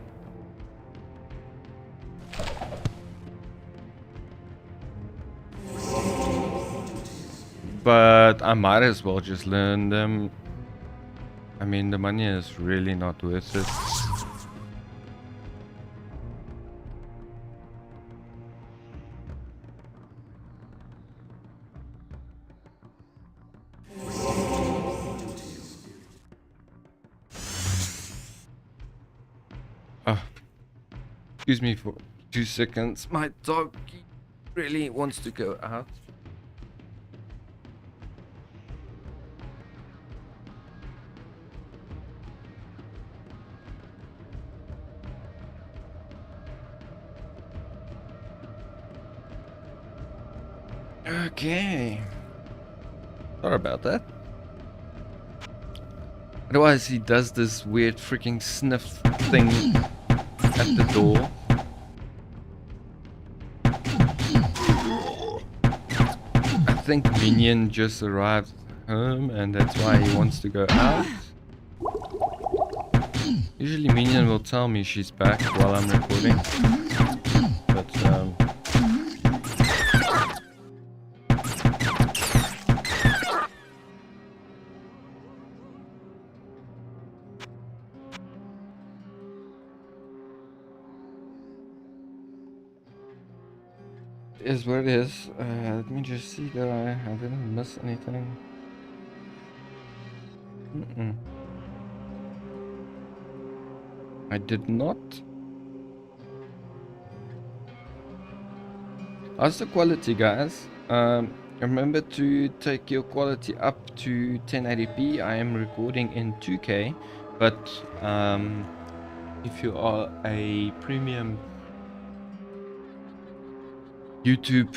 But I might as well just learn them. I mean, the money is really not worth it. Excuse me for 2 seconds. My dog really wants to go out. Okay. Sorry about that. Otherwise, he does this weird freaking sniff thing at the door. I think Minion just arrived home and that's why he wants to go out. Usually Minion will tell me she's back while I'm recording. But is what it is. Let me just see that I didn't miss anything. I did not. How's the quality, guys? Remember to take your quality up to 1080p. I am recording in 2K, but if you are a premium YouTube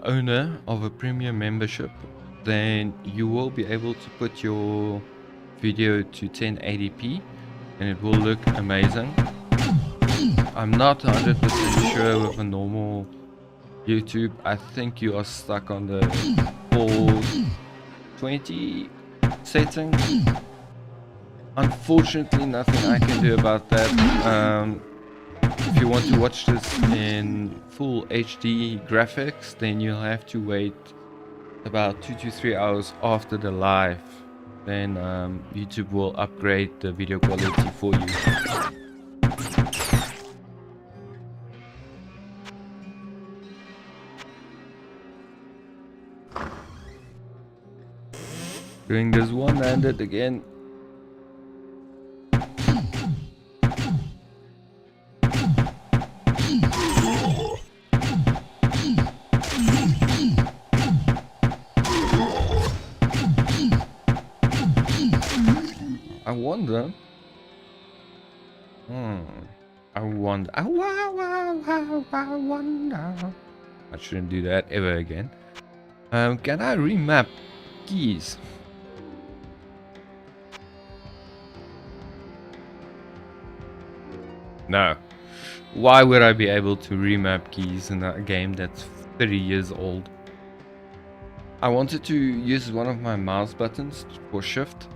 owner of a premium membership, then you will be able to put your video to 1080p and it will look amazing. I'm not 100% sure with a normal YouTube. I think you are stuck on the 420 setting. Unfortunately, nothing I can do about that. If you want to watch this in full HD graphics, then you'll have to wait about 2 to 3 hours after the live. Then YouTube will upgrade the video quality for you. Doing this one-handed again. I wonder. I wonder. I shouldn't do that ever again. Can I remap keys? No. Why would I be able to remap keys in a game that's 30 years old? I wanted to use one of my mouse buttons for shift.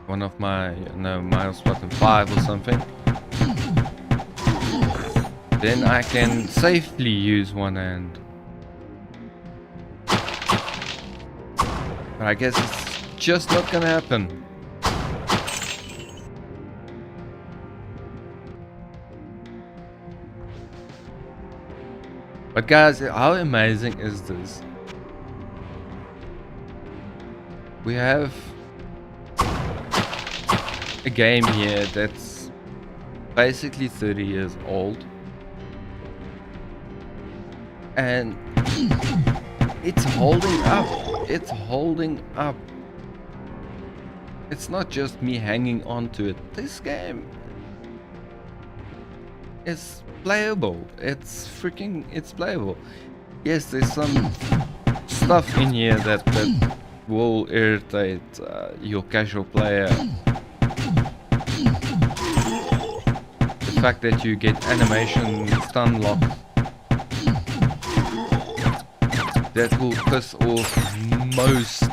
One of my, no, mouse button 5 or something. Then I can safely use one hand. But I guess it's just not gonna happen. But guys, how amazing is this? We have a game here that's basically 30 years old. And it's holding up. It's holding up. It's not just me hanging on to it. This game is playable. It's playable. Yes, there's some stuff in here that will irritate your casual player. fact that you get animation stun lock. That will piss off most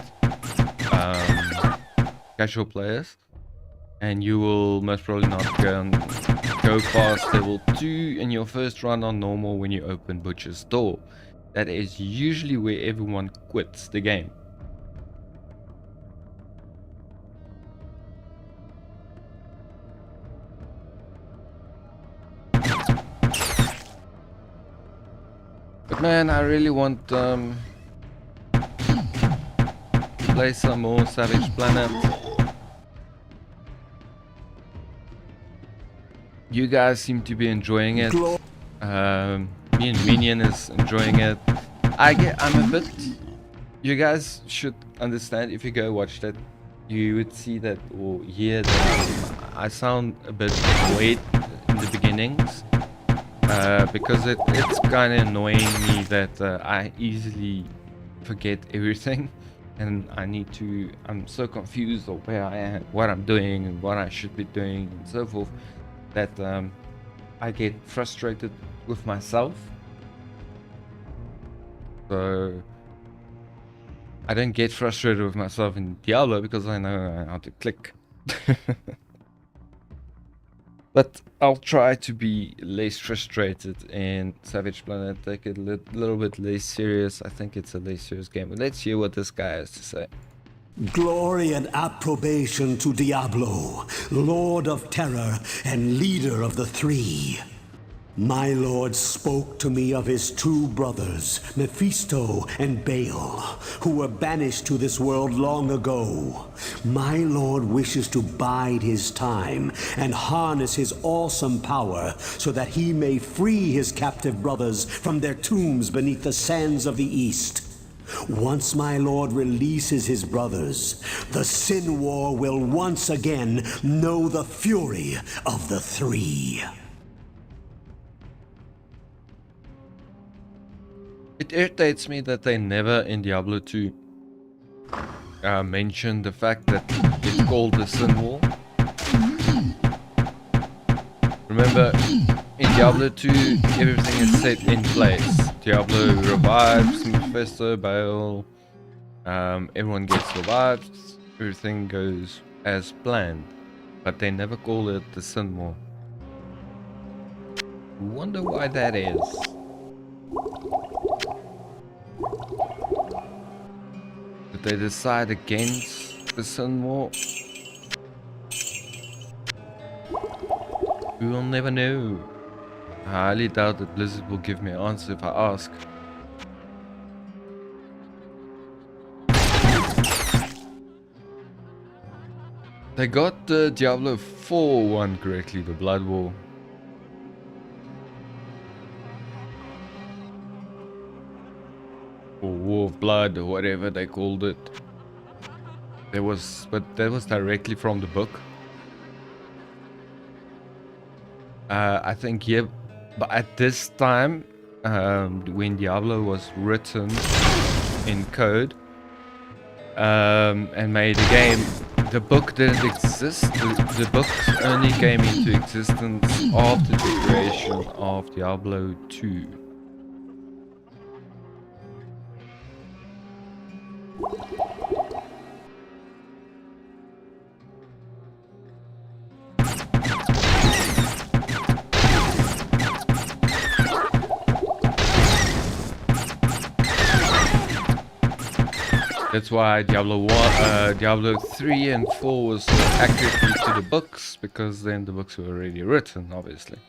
casual players, and you will most probably not go past level 2 in your first run on normal when you open Butcher's Door. That is usually where everyone quits the game. But man, I really want to play some more Savage Planet. You guys seem to be enjoying it. Me and Minion is enjoying it. I'm a bit... You guys should understand, if you go watch that, you would see that or hear that I sound a bit annoyed in the beginnings. Because it's kind of annoying me that I easily forget everything, and I'm so confused of where I am, what I'm doing, and what I should be doing, and so forth, that I get frustrated with myself. So I don't get frustrated with myself in Diablo because I know how to click. But I'll try to be less frustrated in Savage Planet, take it a little bit less serious. I think it's a less serious game. But let's hear what this guy has to say. Glory and approbation to Diablo, Lord of Terror and leader of the Three. My lord spoke to me of his two brothers, Mephisto and Baal, who were banished to this world long ago. My lord wishes to bide his time and harness his awesome power so that he may free his captive brothers from their tombs beneath the sands of the east. Once my lord releases his brothers, the Sin War will once again know the fury of the Three. It irritates me that they never in Diablo 2 mention the fact that it's called the Sin War. Remember, in Diablo 2, everything is set in place. Diablo revives Mephisto, Baal, everyone gets revived, everything goes as planned. But they never call it the Sin War. Wonder why that is. Did they decide against the Sin War? We will never know. I highly doubt that Blizzard will give me an answer if I ask. They got the Diablo 4 one correctly, the Blood War. Or War of Blood, or whatever they called it. But that was directly from the book. I think, yeah, but at this time, when Diablo was written in code and made a game, the book didn't exist. The book only came into existence after the creation of Diablo 2. That's why Diablo 3 and 4 was accurately to the books, because then the books were already written, obviously.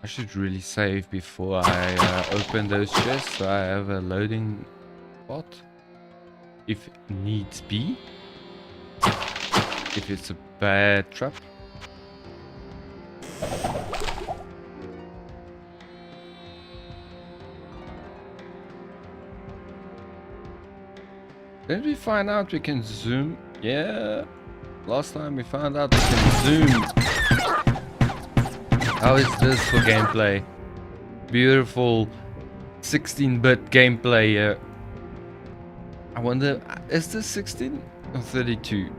I should really save before I open those chests, so I have a loading spot, if needs be, if it's a bad trap. Did we find out we can zoom? Yeah, last time we found out we can zoom. How is this for gameplay? Beautiful 16-bit gameplay here. I wonder, is this 16 or 32?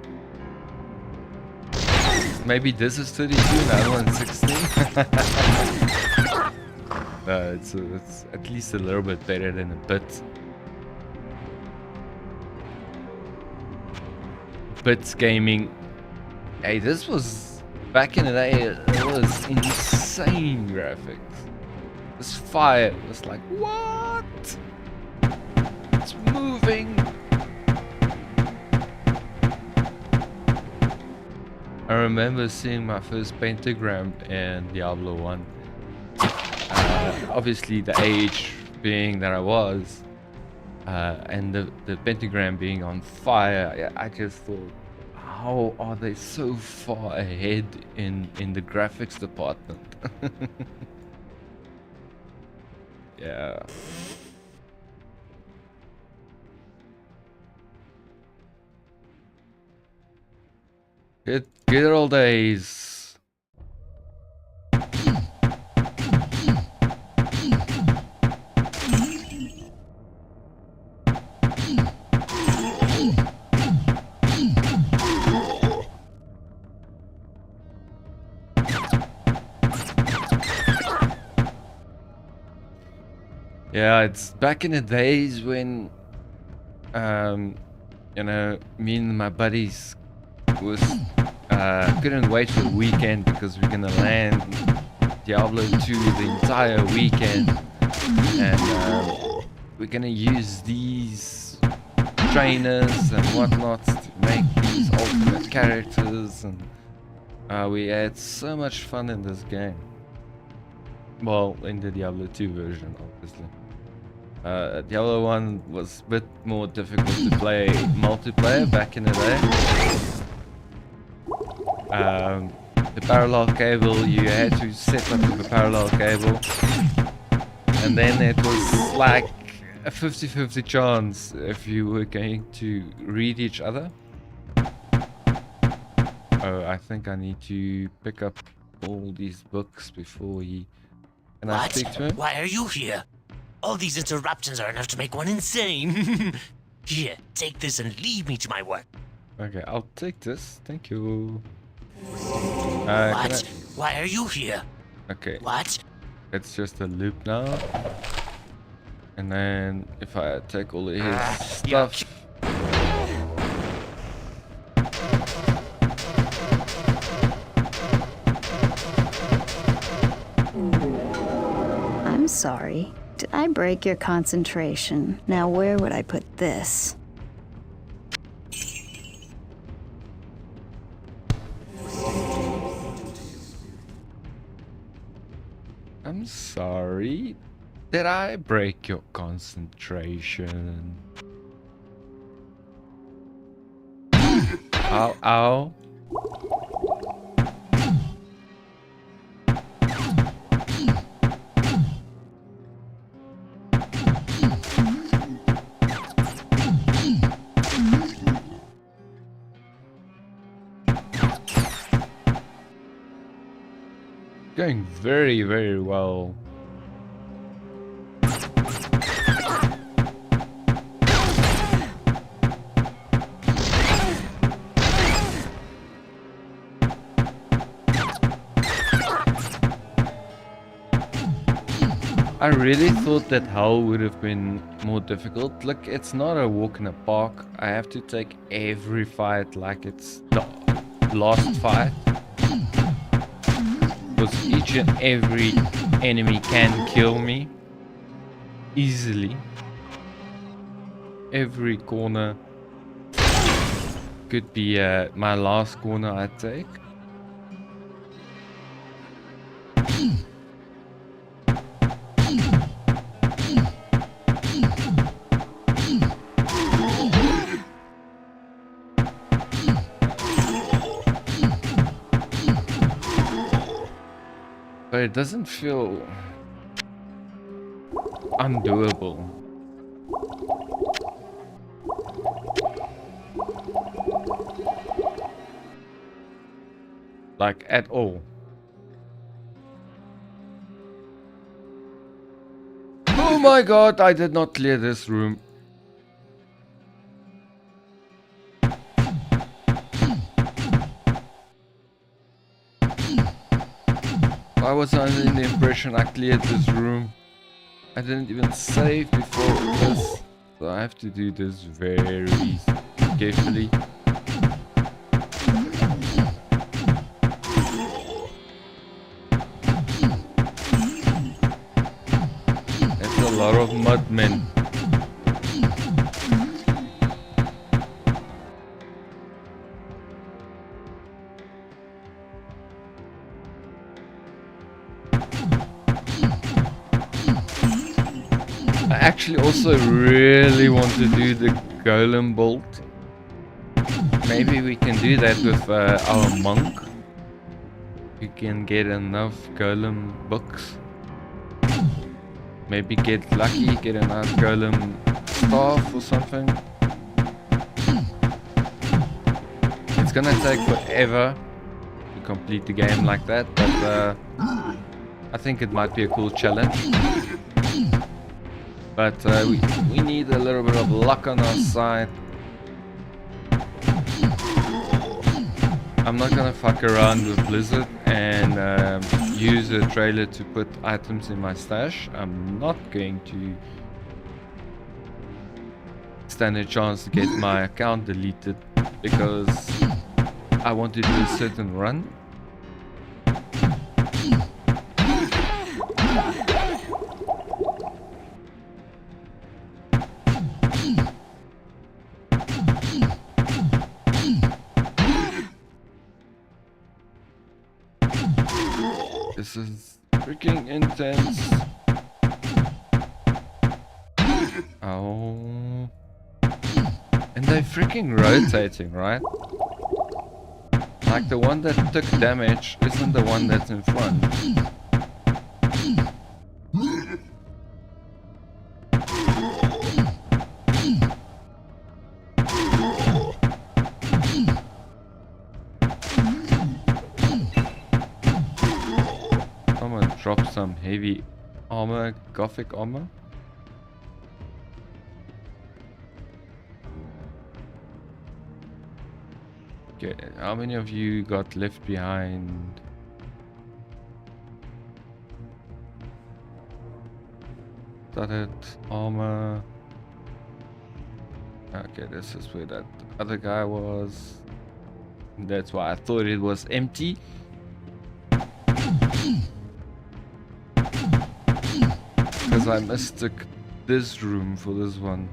maybe this is 32 and the other one's 16. It's at least a little bit better than a bit. Bits gaming. Hey, this was back in the day. It was insane graphics. This fire was like, what? It's moving. I remember seeing my first pentagram in Diablo 1. Obviously the age being that I was, and the pentagram being on fire, I just thought, how are they so far ahead in the graphics department? Yeah. Good old days. Yeah, it's back in the days when, you know, me and my buddies couldn't wait for the weekend because we're gonna land Diablo 2 the entire weekend, and we're gonna use these trainers and whatnot to make these ultimate characters, and we had so much fun in this game. Well, in the Diablo 2 version, obviously. Diablo 1 was a bit more difficult to play multiplayer back in the day. The parallel cable, you had to set up with a parallel cable, and then it was like a 50-50 chance if you were going to read each other. Oh, I think I need to pick up all these books before he... Can I speak to him? Why are you here? All these interruptions are enough to make one insane. Here, take this and leave me to my work. Okay, I'll take this. Thank you. What? Why are you here? Okay. What? It's just a loop now. And then if I take all of his stuff... I'm sorry. Did I break your concentration? Now where would I put this? I'm sorry. Did I break your concentration? Ow, ow. Going very, very well. I really thought that hell would have been more difficult. Look, it's not a walk in the park. I have to take every fight like it's the last fight. Because each and every enemy can kill me easily. Every corner could be my last corner I take. But it doesn't feel undoable. Like at all. Oh my god, I did not clear this room. I was under the impression I cleared this room. I didn't even save before this, so I have to do this very carefully. That's a lot of mudmen. I actually also really want to do the golem bolt. Maybe we can do that with our monk. We can get enough golem books. Maybe get lucky, get a nice golem staff or something. It's gonna take forever to complete the game like that, but I think it might be a cool challenge. But we need a little bit of luck on our side. I'm not gonna fuck around with Blizzard and use a trailer to put items in my stash. I'm not going to stand a chance to get my account deleted because I want to do a certain run. This is freaking intense. Oh. And they're freaking rotating, right? Like the one that took damage isn't the one that's in front. Drop some heavy armor, gothic armor. Okay, how many of you got left behind? Studded armor. Okay, this is where that other guy was. That's why I thought it was empty. Because I mistook this room for this one.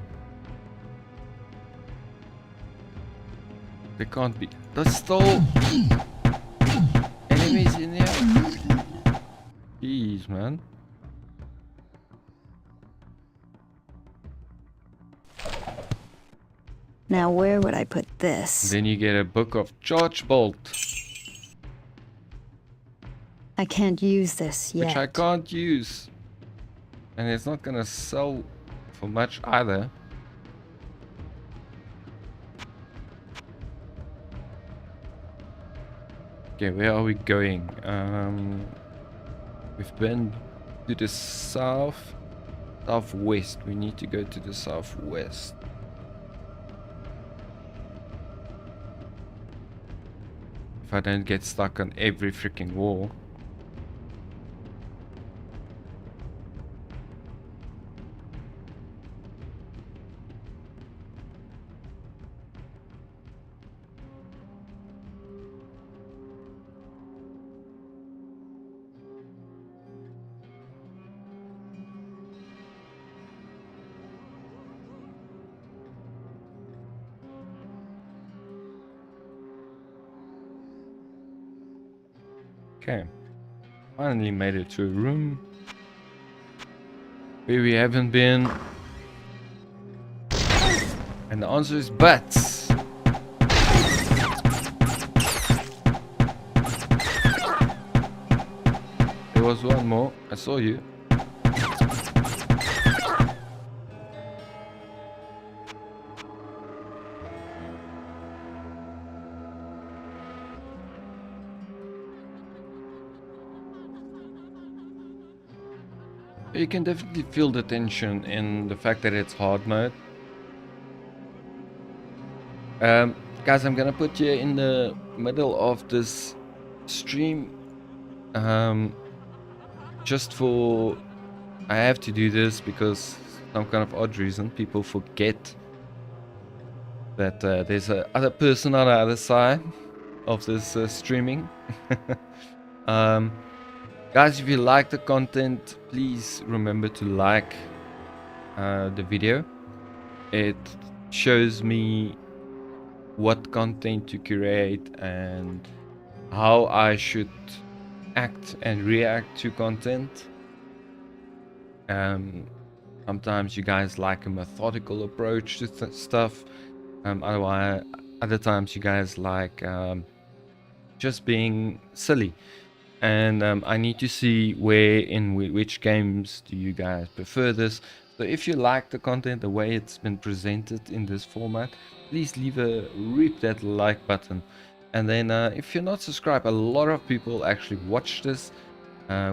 There can't be. There's still enemies in here. Jeez, man. Now where would I put this? Then you get a book of charge bolt. I can't use this yet. Which I can't use. And it's not gonna sell for much either. Okay, where are we going? We've been to the southwest. We need to go to the southwest. If I don't get stuck on every freaking wall. Okay, finally made it to a room where we haven't been, and the answer is bats. There was one more. I saw you. You can definitely feel the tension in the fact that it's hard mode. Guys, I'm gonna put you in the middle of this stream just for, I have to do this because some kind of odd reason people forget that there's a other person on the other side of this streaming. Guys, if you like the content, please remember to like the video. It shows me what content to create and how I should act and react to content. Sometimes you guys like a methodical approach to stuff. Otherwise, other times you guys like just being silly. And I need to see where in which games do you guys prefer this. So if you like the content, the way it's been presented in this format, please rip that like button. And then if you're not subscribed, a lot of people actually watch this,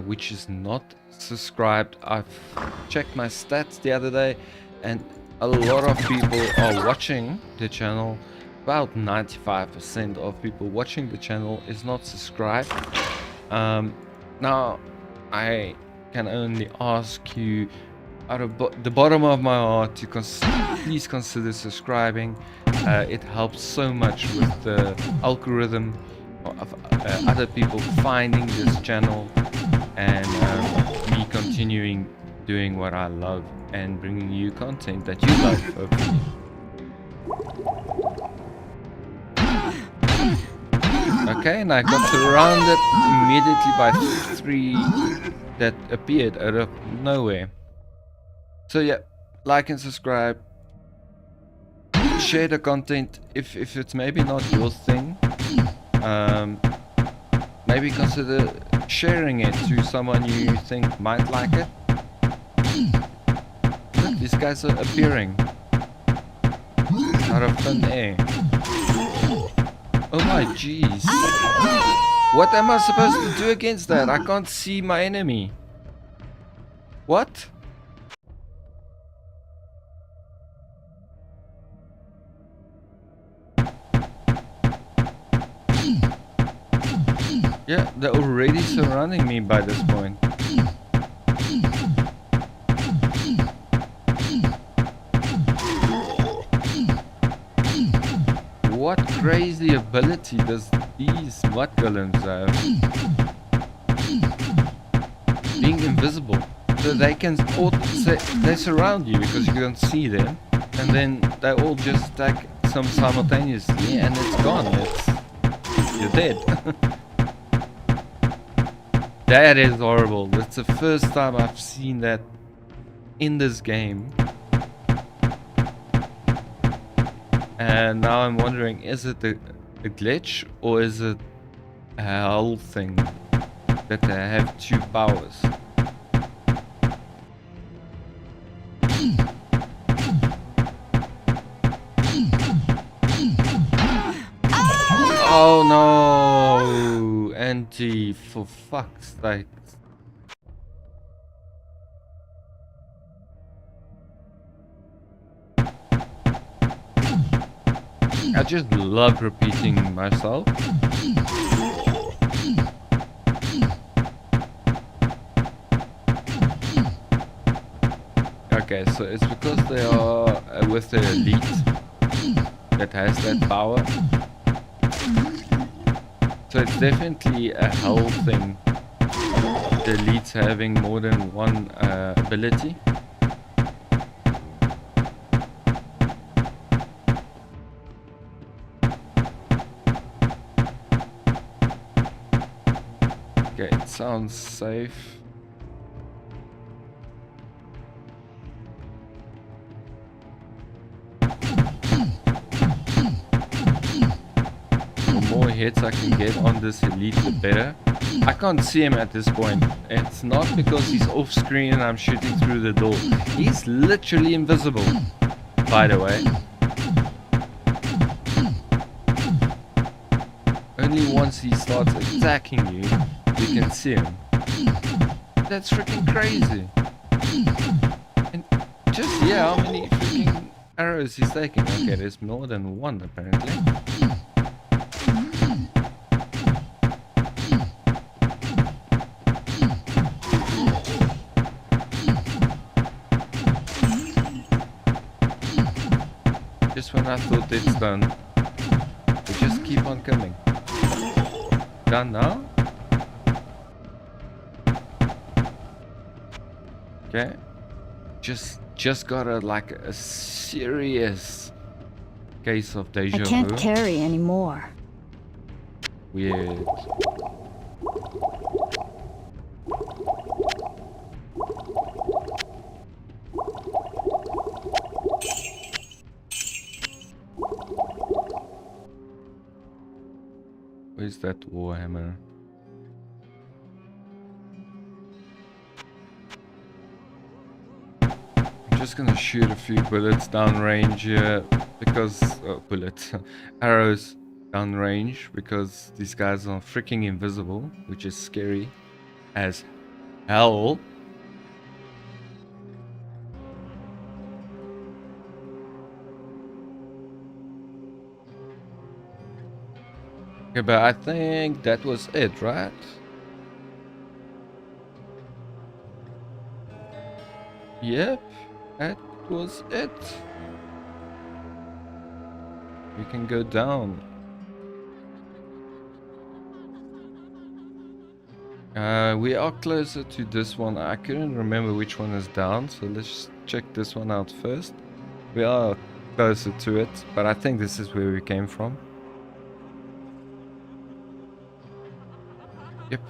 which is not subscribed. I've checked my stats the other day, and a lot of people are watching the channel. About 95% of people watching the channel is not subscribed. Now I can only ask you out of the bottom of my heart to please consider subscribing. It helps so much with the algorithm of other people finding this channel, and me continuing doing what I love and bringing you content that you love, hopefully. Okay, and I got surrounded immediately by 3 that appeared out of nowhere. So yeah, like and subscribe. Share the content if it's maybe not your thing. Maybe consider sharing it to someone you think might like it. Look, these guys are appearing out of thin air. Oh my jeez. What am I supposed to do against that? I can't see my enemy. What? Yeah, they're already surrounding me by this point. What crazy ability does these mud golems have? Being invisible. So they can they surround you because you don't see them, and then they all just attack some simultaneously, and it's gone. You're dead. That is horrible. That's the first time I've seen that in this game. And now I'm wondering, is it a glitch or is it a hell thing that they have 2 powers? Oh no, Angie, for fuck's sake. I just love repeating myself. Okay, so it's because they are with the elite that has that power. So it's definitely a hell thing. The elites having more than one ability. Okay, it sounds safe. The more hits I can get on this elite, the better. I can't see him at this point. It's not because he's off screen and I'm shooting through the door. He's literally invisible, by the way. Only once he starts attacking you, you can see him. That's freaking crazy. And just, yeah, how many freaking arrows he's taking? Okay, there's more than one apparently. just when I thought it's done, they just keep on coming. Done now? Okay. Just got a serious case of deja I vu. can't carry anymore. Weird. Where's that warhammer? I'm just gonna shoot a few bullets downrange here because bullets, arrows downrange because these guys are freaking invisible, which is scary as hell. Okay, but I think that was it, right? Yep, that was it. We can go down. We are closer to this one. I couldn't remember which one is down, so let's check this one out first. We are closer to it, but I think this is where we came from. Yep.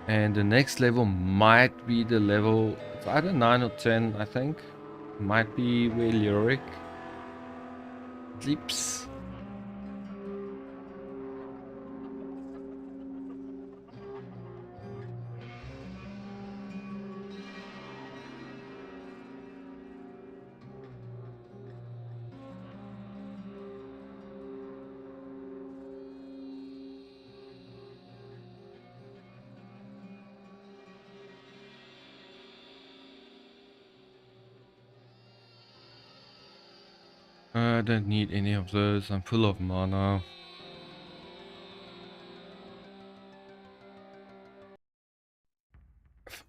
And the next level might be the level, it's either 9 or 10, I think. Might be where Lyric sleeps. I don't need any of those, I'm full of mana.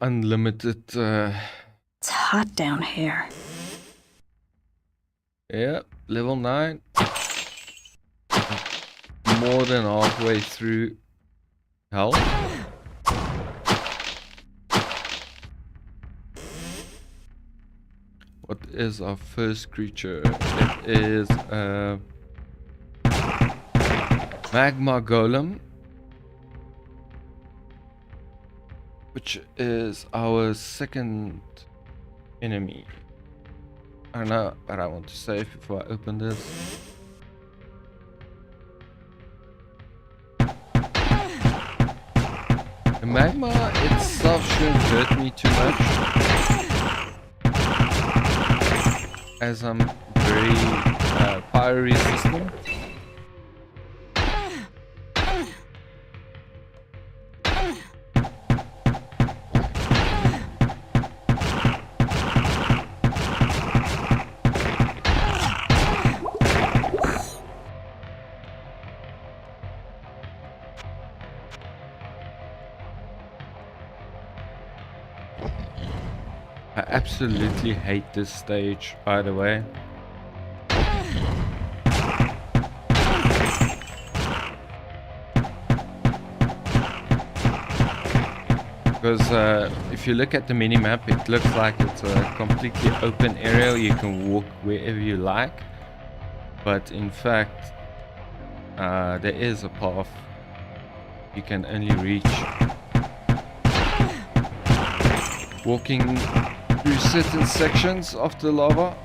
Unlimited, It's hot down here. yeah, level 9. More than halfway through hell. What is our first creature? It is a magma golem, which is our second enemy. I don't know, but I want to save before I open this. The magma itself shouldn't hurt me too much, as I'm very fire resistant. I absolutely hate this stage, by the way. Because if you look at the mini-map, it looks like it's a completely open area. You can walk wherever you like. But in fact, there is a path you can only reach walking through certain sections of the lava.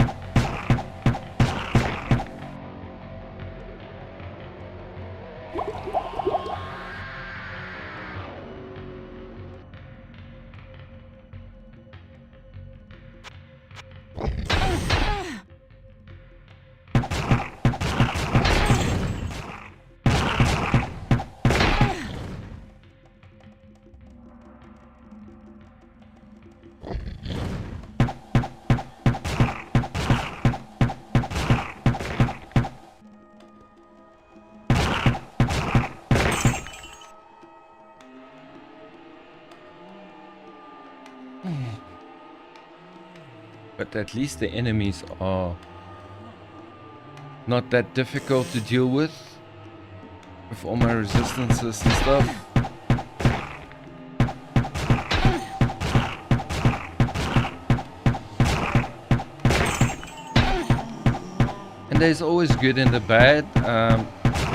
But at least the enemies are not that difficult to deal with all my resistances and stuff. And there's always good and the bad,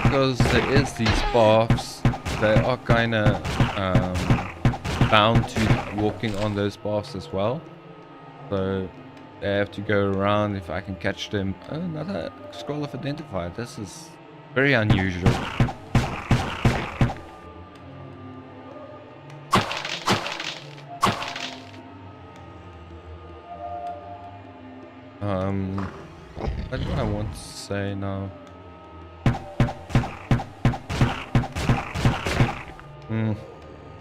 because there is these paths. They are kind of bound to walking on those paths as well. So they have to go around if I can catch them. Another scroll of identify. This is very unusual. What do I want to say now?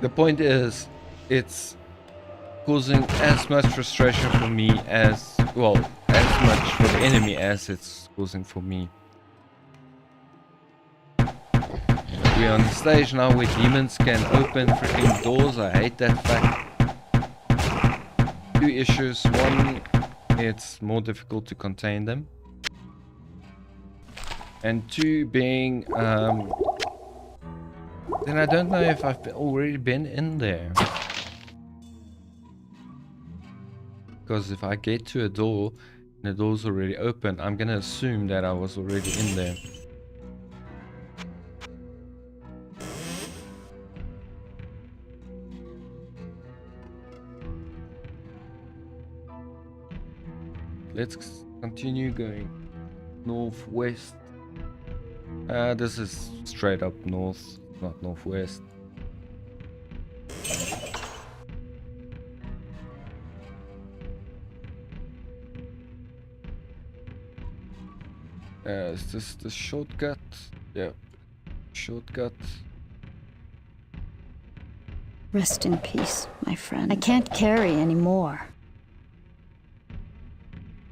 The point is, it's causing as much frustration for me as, well, as much for the enemy as it's causing for me. We're on the stage now where demons can open freaking doors. I hate that fact. Two issues. One, it's more difficult to contain them. And two being, then I don't know if I've already been in there. Because if I get to a door and the door's already open, I'm gonna assume that I was already in there. Let's continue going northwest. This is straight up north, not northwest. Is this the shortcut? Yeah, shortcut. Rest in peace, my friend. I can't carry anymore.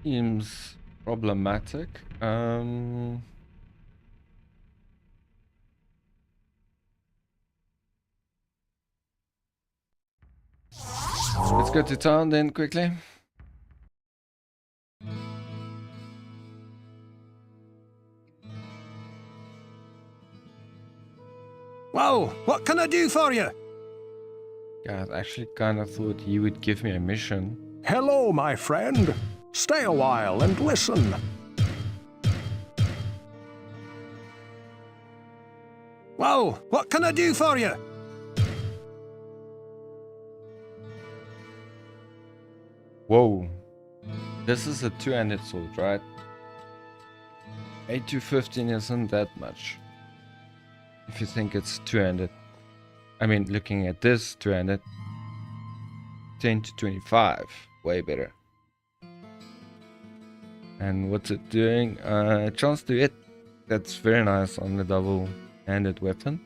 Seems problematic. Let's go to town then quickly. Well, what can I do for you? God, I actually kind of thought he would give me a mission. Hello, my friend. Stay a while and listen. Well, what can I do for you? Whoa. This is a two-handed sword, right? 8 to 15 isn't that much. If you think it's two-handed. I mean, looking at this two-handed. 10 to 25. Way better. And what's it doing? Chance to hit. That's very nice on the double-handed weapon.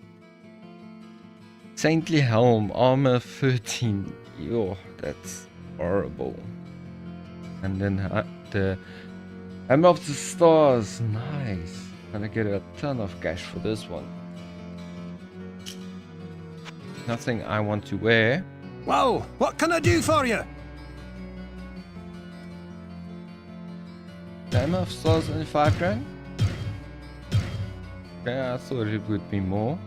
Saintly Helm, armor 13. Yo, that's horrible. And then the Hammer of the Stars. Nice. Gonna get a ton of cash for this one. Nothing I want to wear. Well, what can I do for you? The Hammer of Stars only 5 grand? Okay, I thought it would be more.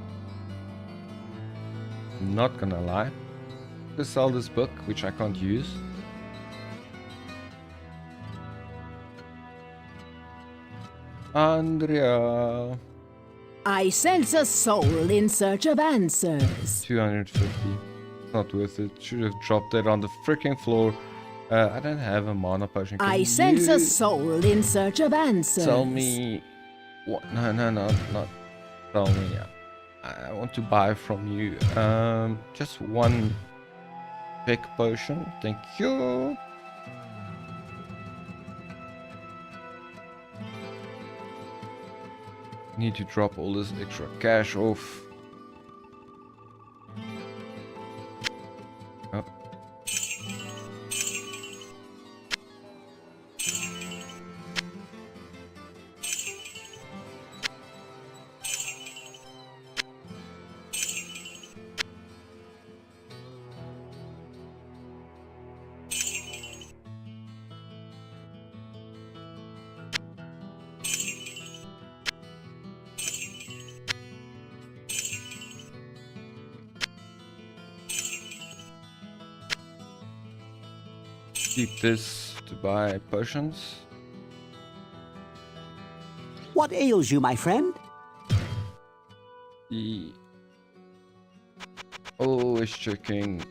I'm not gonna lie. Just sell this book, which I can't use. Andrea. I sense a soul in search of answers. 250. Not worth it. Should have dropped it on the freaking floor. I don't have a mana potion. Can I sense you a soul in search of answers. tell me what? No, not tell me. I want to buy from you. Just one big potion. Thank you. Need to drop all this extra cash off. Oh. keep this to buy potions. What ails you, my friend? The always checking.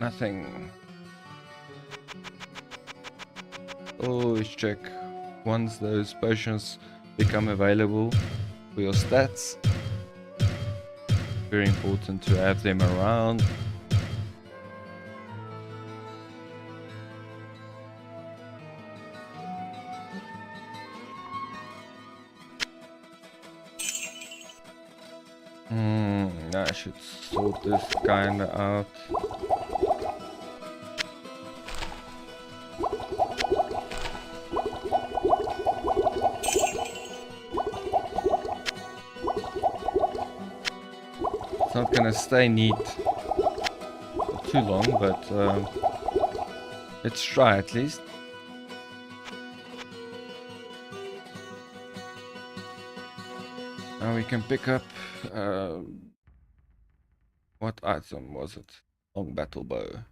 Nothing. Always check once those potions become available for your stats. Very important to have them around. I should sort this kinda out. It's not gonna stay neat for too long, but let's try at least. Now we can pick up what item was it? Long battle bow.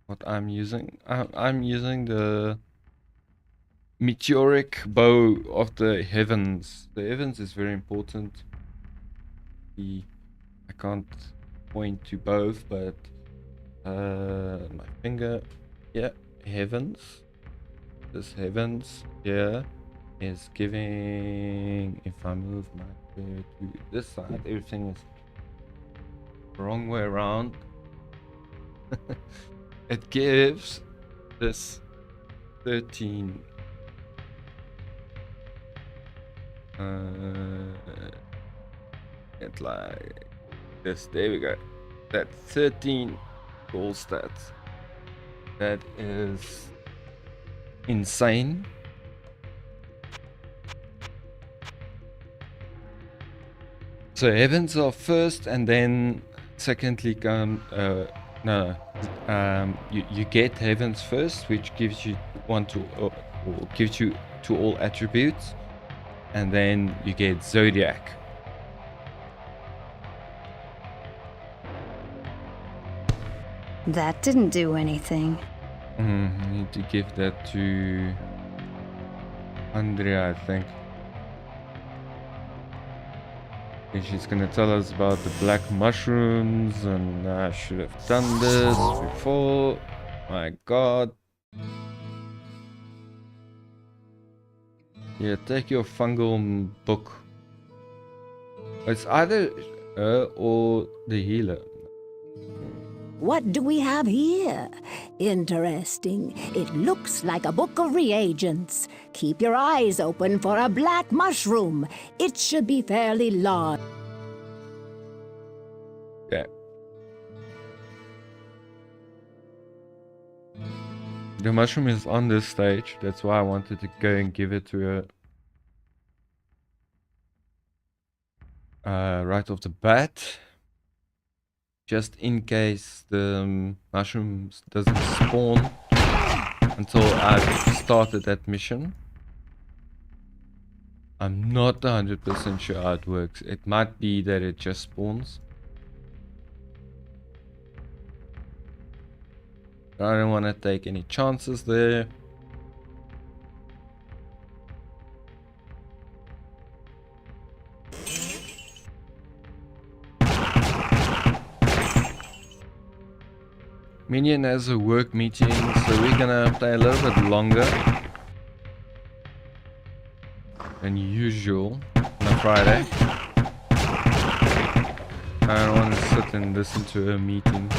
What I'm using? I'm using the meteoric bow of the heavens. The heavens is very important. I can't point to both, but my finger, yeah, heavens. This heavens here is giving, if I move my finger to this side, everything is the wrong way around. It gives this 13 it like this, there we go, that 13 goal stats. That is insane. So heavens are first, and then secondly come you get heavens first, which gives you or gives you to all attributes, and then you get zodiac. That didn't do anything. I need to give that to Andrea, I think. And she's gonna tell us about the black mushrooms, and I should have done this before. My god. Yeah, take your fungal book. It's either her or the healer. What do we have here? Interesting. It looks like a book of reagents. Keep your eyes open for a black mushroom. It should be fairly large. Yeah. The mushroom is on this stage. That's why I wanted to go and give it to her right off the bat. Just in case the mushrooms doesn't spawn until I've started that mission. I'm not 100% sure how it works. It might be that it just spawns. I don't want to take any chances there. Minion has a work meeting, so we're gonna play a little bit longer than usual on a Friday. I don't want to sit and listen to a meeting.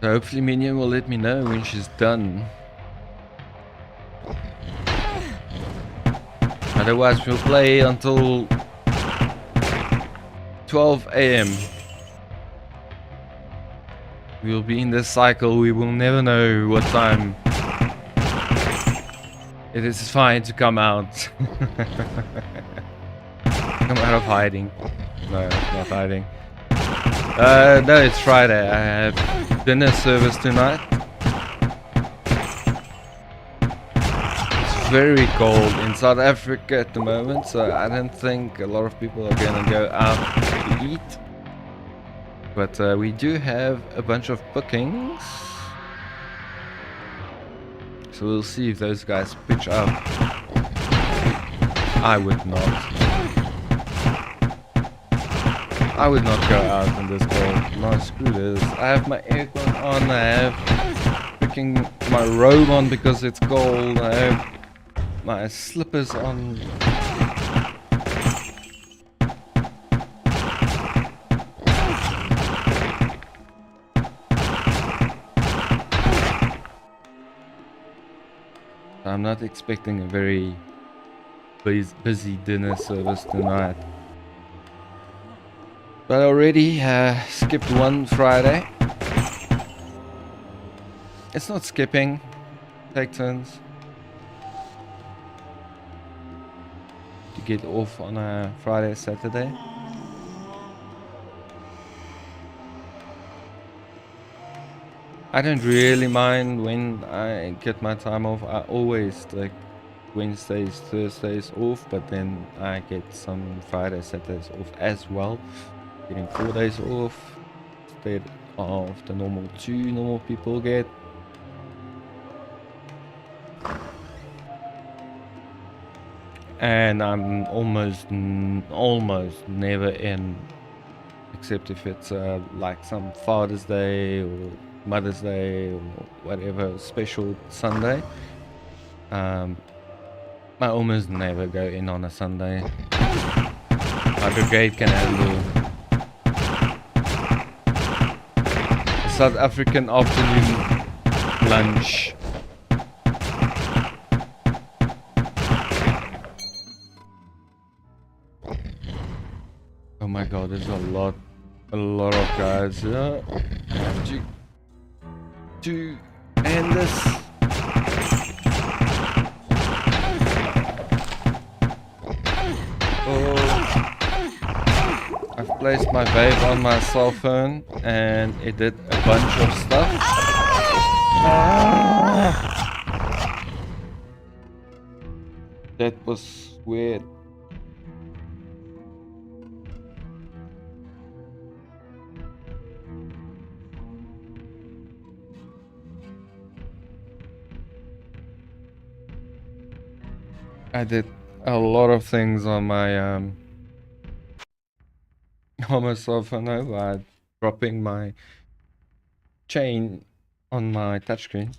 So hopefully Minion will let me know when she's done. Otherwise we'll play until 12 AM. We'll be in this cycle, we will never know what time it is fine to come out. Come out of hiding. No, not hiding. No, it's Friday. I have dinner service tonight. It's very cold in South Africa at the moment, so I don't think a lot of people are gonna go out to eat. But we do have a bunch of bookings. So we'll see if those guys pitch up. I would not. I would not go out in this cold. No, screw this. I have my aircon on. I have freaking my robe on because it's cold. I have my slippers on. I'm not expecting a very busy dinner service tonight. But I already skipped one Friday. It's not skipping. Take turns. To get off on a Friday, Saturday. I don't really mind when I get my time off. I always take Wednesdays, Thursdays off, but then I get some Fridays, Saturdays off as well. Getting 4 days off instead of the normal 2 normal people get. And I'm almost never in, except if it's like some Father's Day or Mother's Day or whatever special Sunday. I almost never go in on a Sunday. My brigade can handle South African afternoon lunch. Oh my god, there's a lot of guys here. I have to end this. I've placed my vape on my cell phone and it did a bunch of stuff. That was weird. I did a lot of things on my cell phone now by dropping my chain on my touchscreen.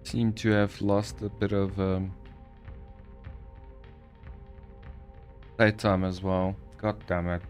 Seem to have lost a bit of playtime as well. God damn it.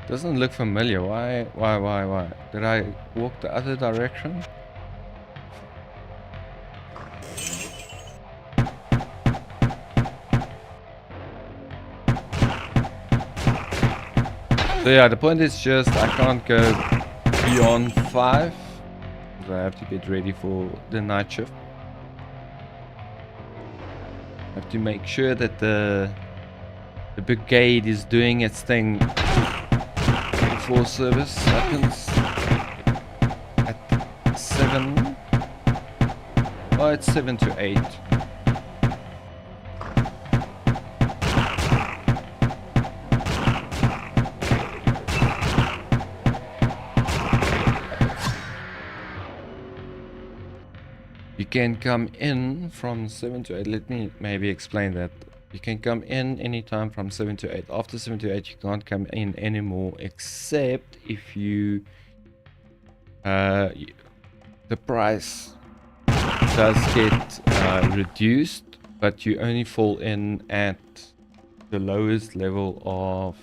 Doesn't look familiar. Why? Did I walk the other direction? So yeah, the point is just I can't go beyond 5. So I have to get ready for the night shift. I have to make sure that the brigade is doing its thing before service happens at 7. Oh, it's 7 to 8. You can come in from 7 to 8. Let me maybe explain that. You can come in anytime from 7 to 8. After 7 to 8, you can't come in anymore, except if you the price does get reduced, but you only fall in at the lowest level of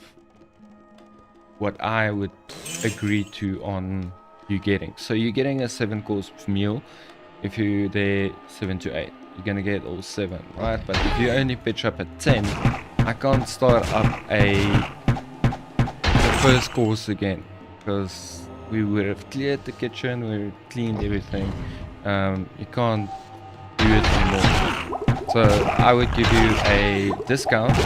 what I would agree to on you getting. So you're getting a 7-course meal if you're there 7 to 8. You're gonna get all 7, right? But if you only pitch up at 10, I can't start up the first course again, because we would have cleared the kitchen, we would have cleaned everything. You can't do it anymore. So I would give you a discount,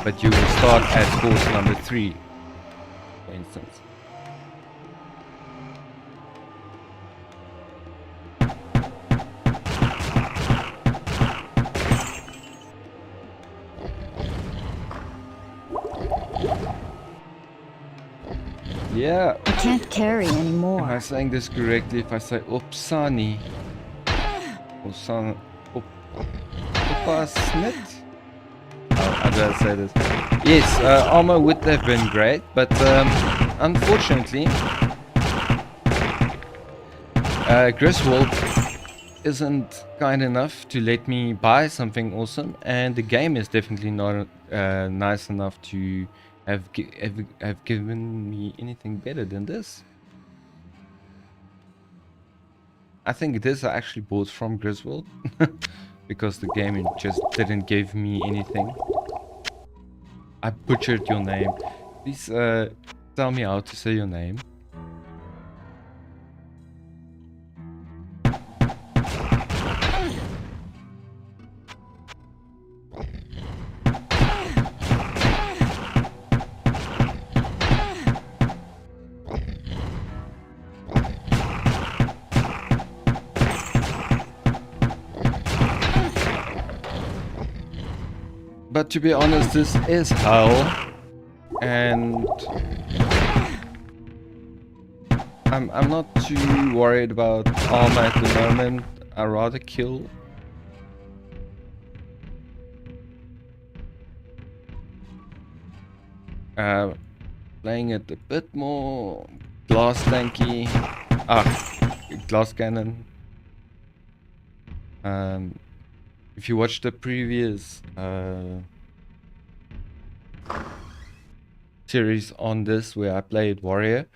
but you will start at course number 3, for instance. Yeah. I can't carry Am I anymore. saying this correctly if I say Opsani? Opsan... Opasnit? How do I say this? Yes, armor would have been great, but unfortunately, Griswold isn't kind enough to let me buy something awesome, and the game is definitely not nice enough to have given me anything better than this. I think this I actually bought from Griswold because the game just didn't give me anything. I butchered your name. Please tell me how to say your name. But to be honest, this is hell, and I'm not too worried about armor at the moment. I'd rather kill. Playing it a bit more glass tanky. Glass cannon. If you watch the previous series on this where I played warrior,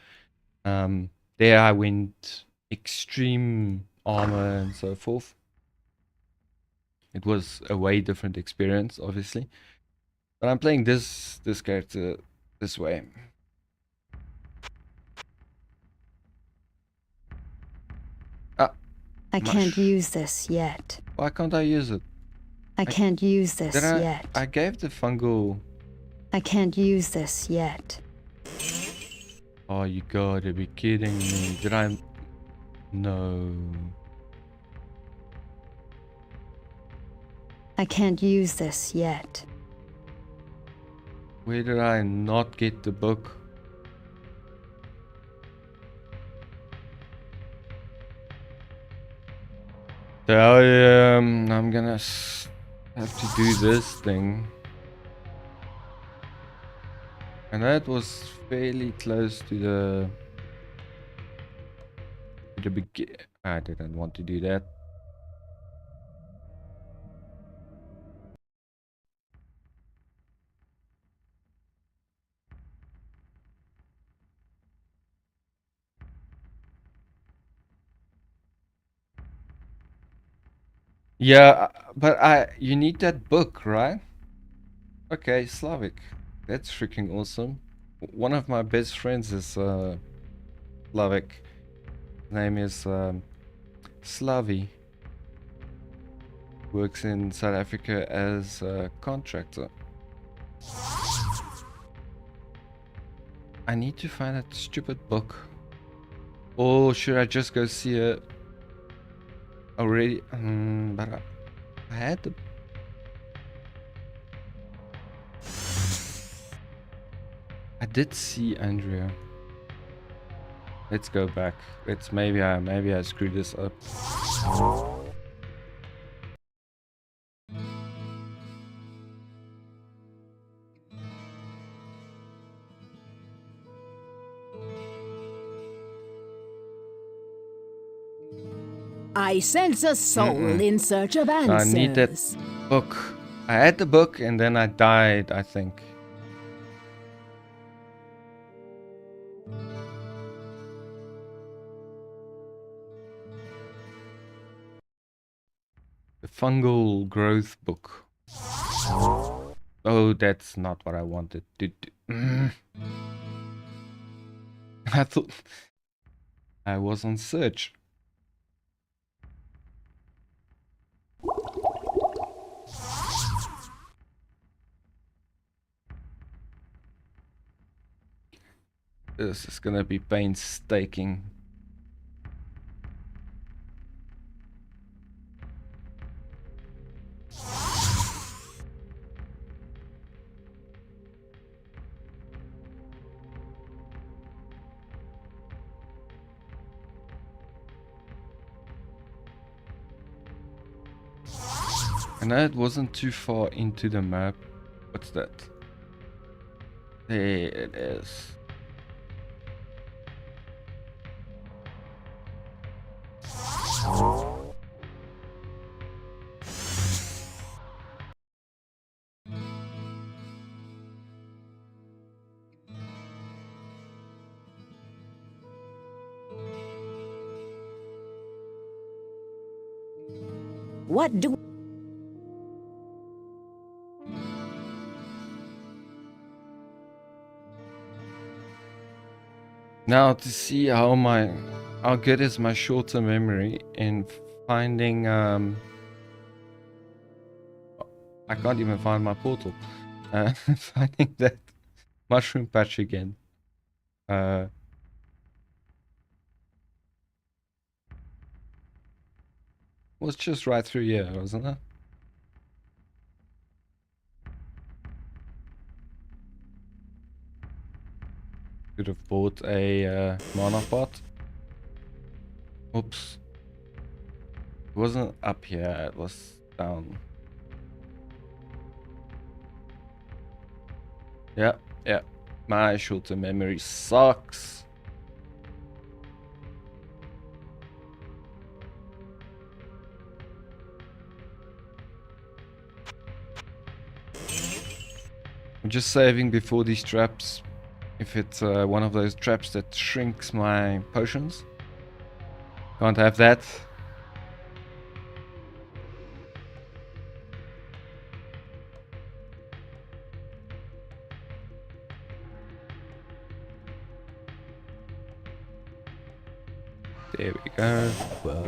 there I went extreme armor and so forth. It was a way different experience, obviously, but I'm playing this character this way. I can't use this yet. Why can't I use it? I can't use this yet. I gave the fungal. I can't use this yet. Oh, you gotta be kidding me. Did I? No. I can't use this yet. Where did I not get the book? So, I'm gonna have to do this thing. And that was fairly close to the begin. I didn't want to do that. Yeah, but you need that book, right? Okay, Slavic. That's freaking awesome. One of my best friends is Slavic. His name is Slavi. Works in South Africa as a contractor. I need to find that stupid book. Or should I just go see it already? But I had the... I did see Andrea. Let's go back. Let's maybe I screwed this up. I sense a soul in search of answers. I need that book. I had the book and then I died, I think. The fungal growth book. Oh, that's not what I wanted to do. I thought I was on search. This is gonna be painstaking. I know it wasn't too far into the map. What's that? There it is. What do... Now to see how good is my short-term memory in finding I can't even find my portal. Finding that mushroom patch again. Was just right through here, wasn't it? Could have bought a mana pot. Oops. It wasn't up here, it was down. Yeah. My short-term memory sucks. I'm just saving before these traps. If it's one of those traps that shrinks my potions. Can't have that. There we go. Whoa.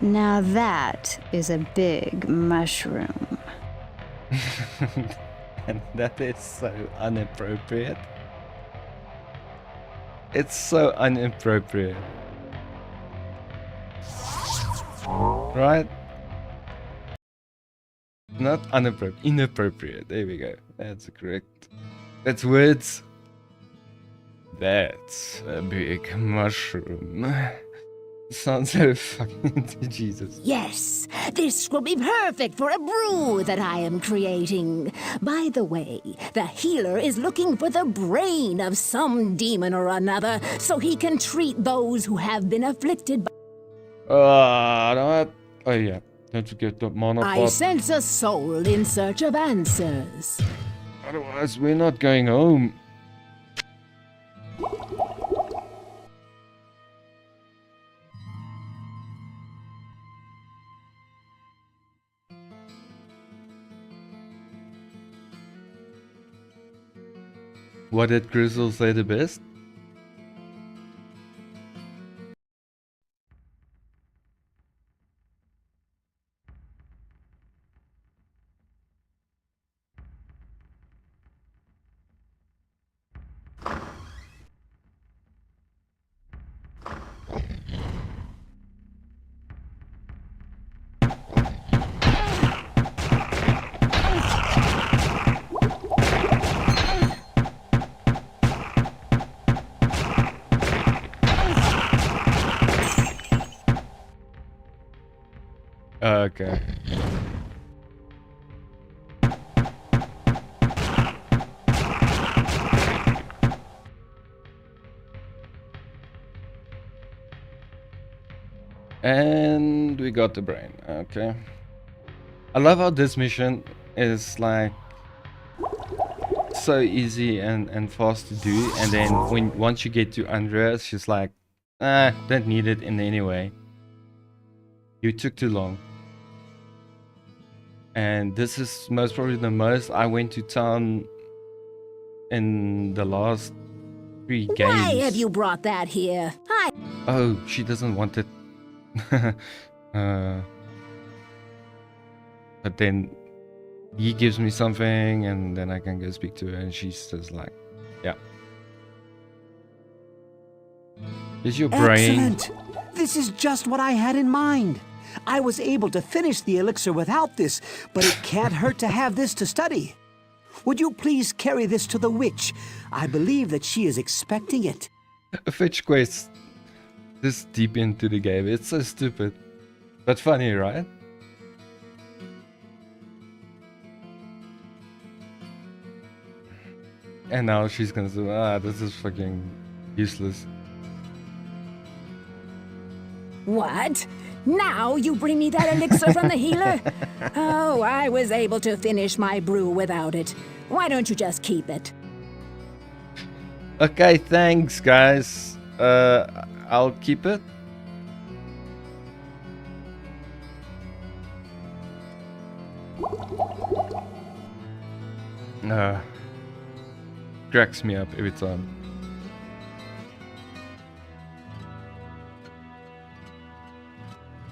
Now that is a big mushroom. And that is so inappropriate. It's so inappropriate. Right? Not inappropriate. Inappropriate. There we go. That's correct. That's words. That's a big mushroom. Sounds so fucking into Jesus. Yes, this will be perfect for a brew that I am creating. By the way, the healer is looking for the brain of some demon or another so he can treat those who have been afflicted by... Oh yeah, don't forget the mana I pot. sense a soul in search of answers. Otherwise, we're not going home. What did Grizzle say the best? Okay. And we got the brain. Okay. I love how this mission is like so easy and fast to do, and then once you get to Andrea, she's like, don't need it in any way. You took too long. And this is most probably the most I went to town in the last 3 games. Why have you brought that here? Oh, she doesn't want it. But then he gives me something, and then I can go speak to her, and she says like, yeah. Is your brain? Excellent! This is just what I had in mind. I was able to finish the elixir without this, but it can't hurt to have this to study. Would you please carry this to the witch? I believe that she is expecting it. A fetch quest this deep into the game. It's so stupid. But funny, right? And now she's gonna say, this is fucking useless. What? Now you bring me that elixir from the healer? Oh, I was able to finish my brew without it. Why don't you just keep it? Okay, thanks guys. I'll keep it. Cracks me up every time.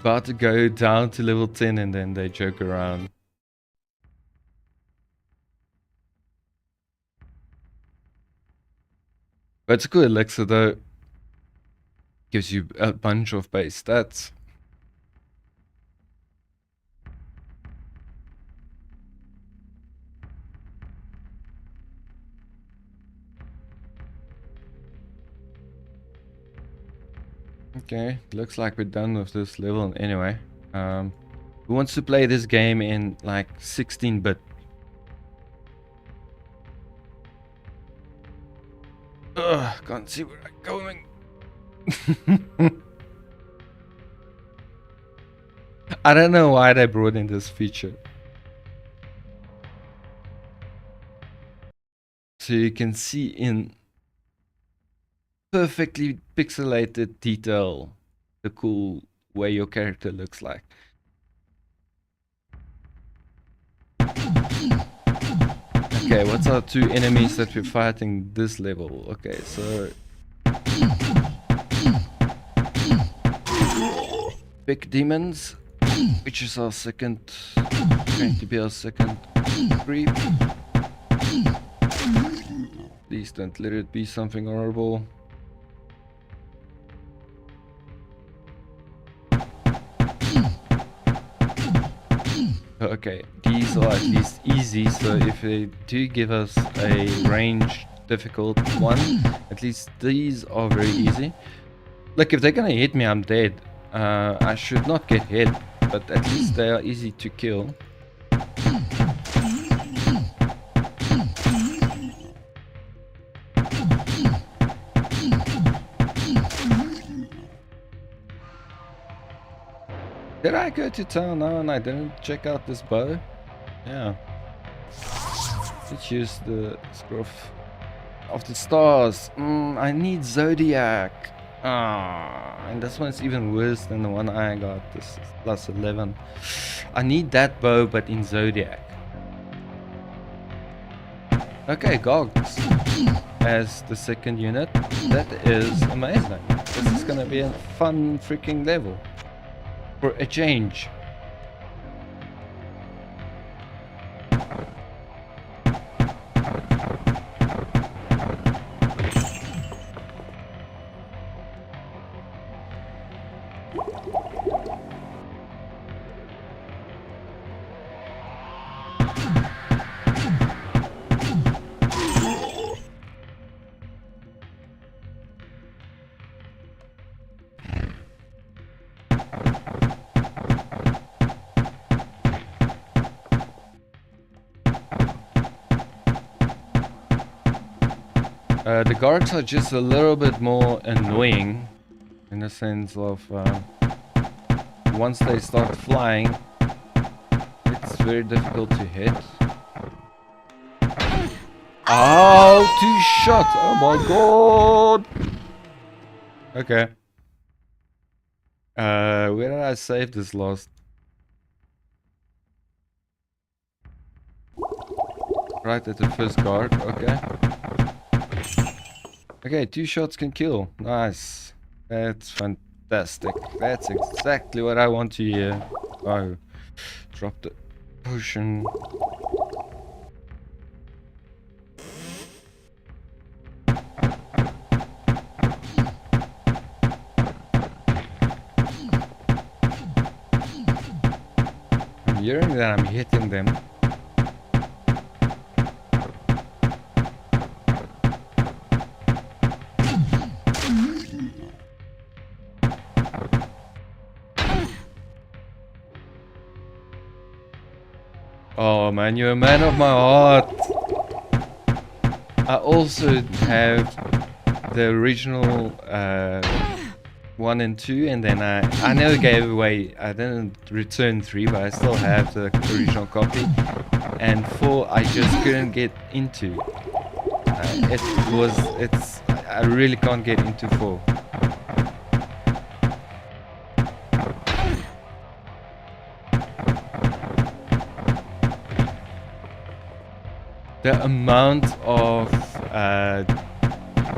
About to go down to level 10 and then they joke around. But it's a good elixir though. Gives you a bunch of base stats. Okay, looks like we're done with this level anyway. Who wants to play this game in like 16-bit? Ugh, can't see where I'm going. I don't know why they brought in this feature. So you can see in perfectly pixelated detail the cool way your character looks like. Okay, what's our 2 enemies that we're fighting this level? Okay, so big demons, which is our second, going to be our second creep. Please don't let it be something horrible. Okay, these are at least easy, so if they do give us a range difficult one, at least these are very easy. Look, if they're gonna hit me, I'm dead. I should not get hit, but at least they are easy to kill. Did I go to town now and I didn't check out this bow? Yeah. Let's use the scruff of the stars. I need Zodiac. And this one's even worse than the one I got. This is plus 11. I need that bow, but in Zodiac. Okay, Gogs as the second unit. That is amazing. This is gonna be a fun freaking level. For a change. The guards are just a little bit more annoying in the sense of once they start flying, it's very difficult to hit. Oh, 2 shots! Oh my god! Okay. Where did I save this last? Right at the first guard, okay. Okay, 2 shots can kill. Nice. That's fantastic. That's exactly what I want to hear. Oh, drop the potion. I'm hearing that I'm hitting them. Oh man, you're a man of my heart. I also have the original 1 and 2, and then I never gave away. I didn't return 3, but I still have the original copy. And 4, I just couldn't get into. I really can't get into 4. The amount of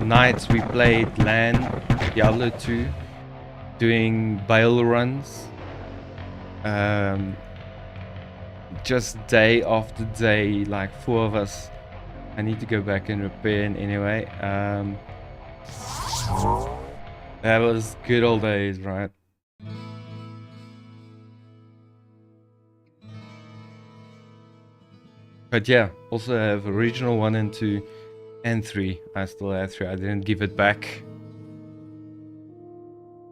nights we played LAN, Diablo 2, doing bail runs, just day after day, like 4 of us. I need to go back and repair it anyway. That was good old days, right? But yeah, also have original 1 and 2 and 3. I still have 3. I didn't give it back.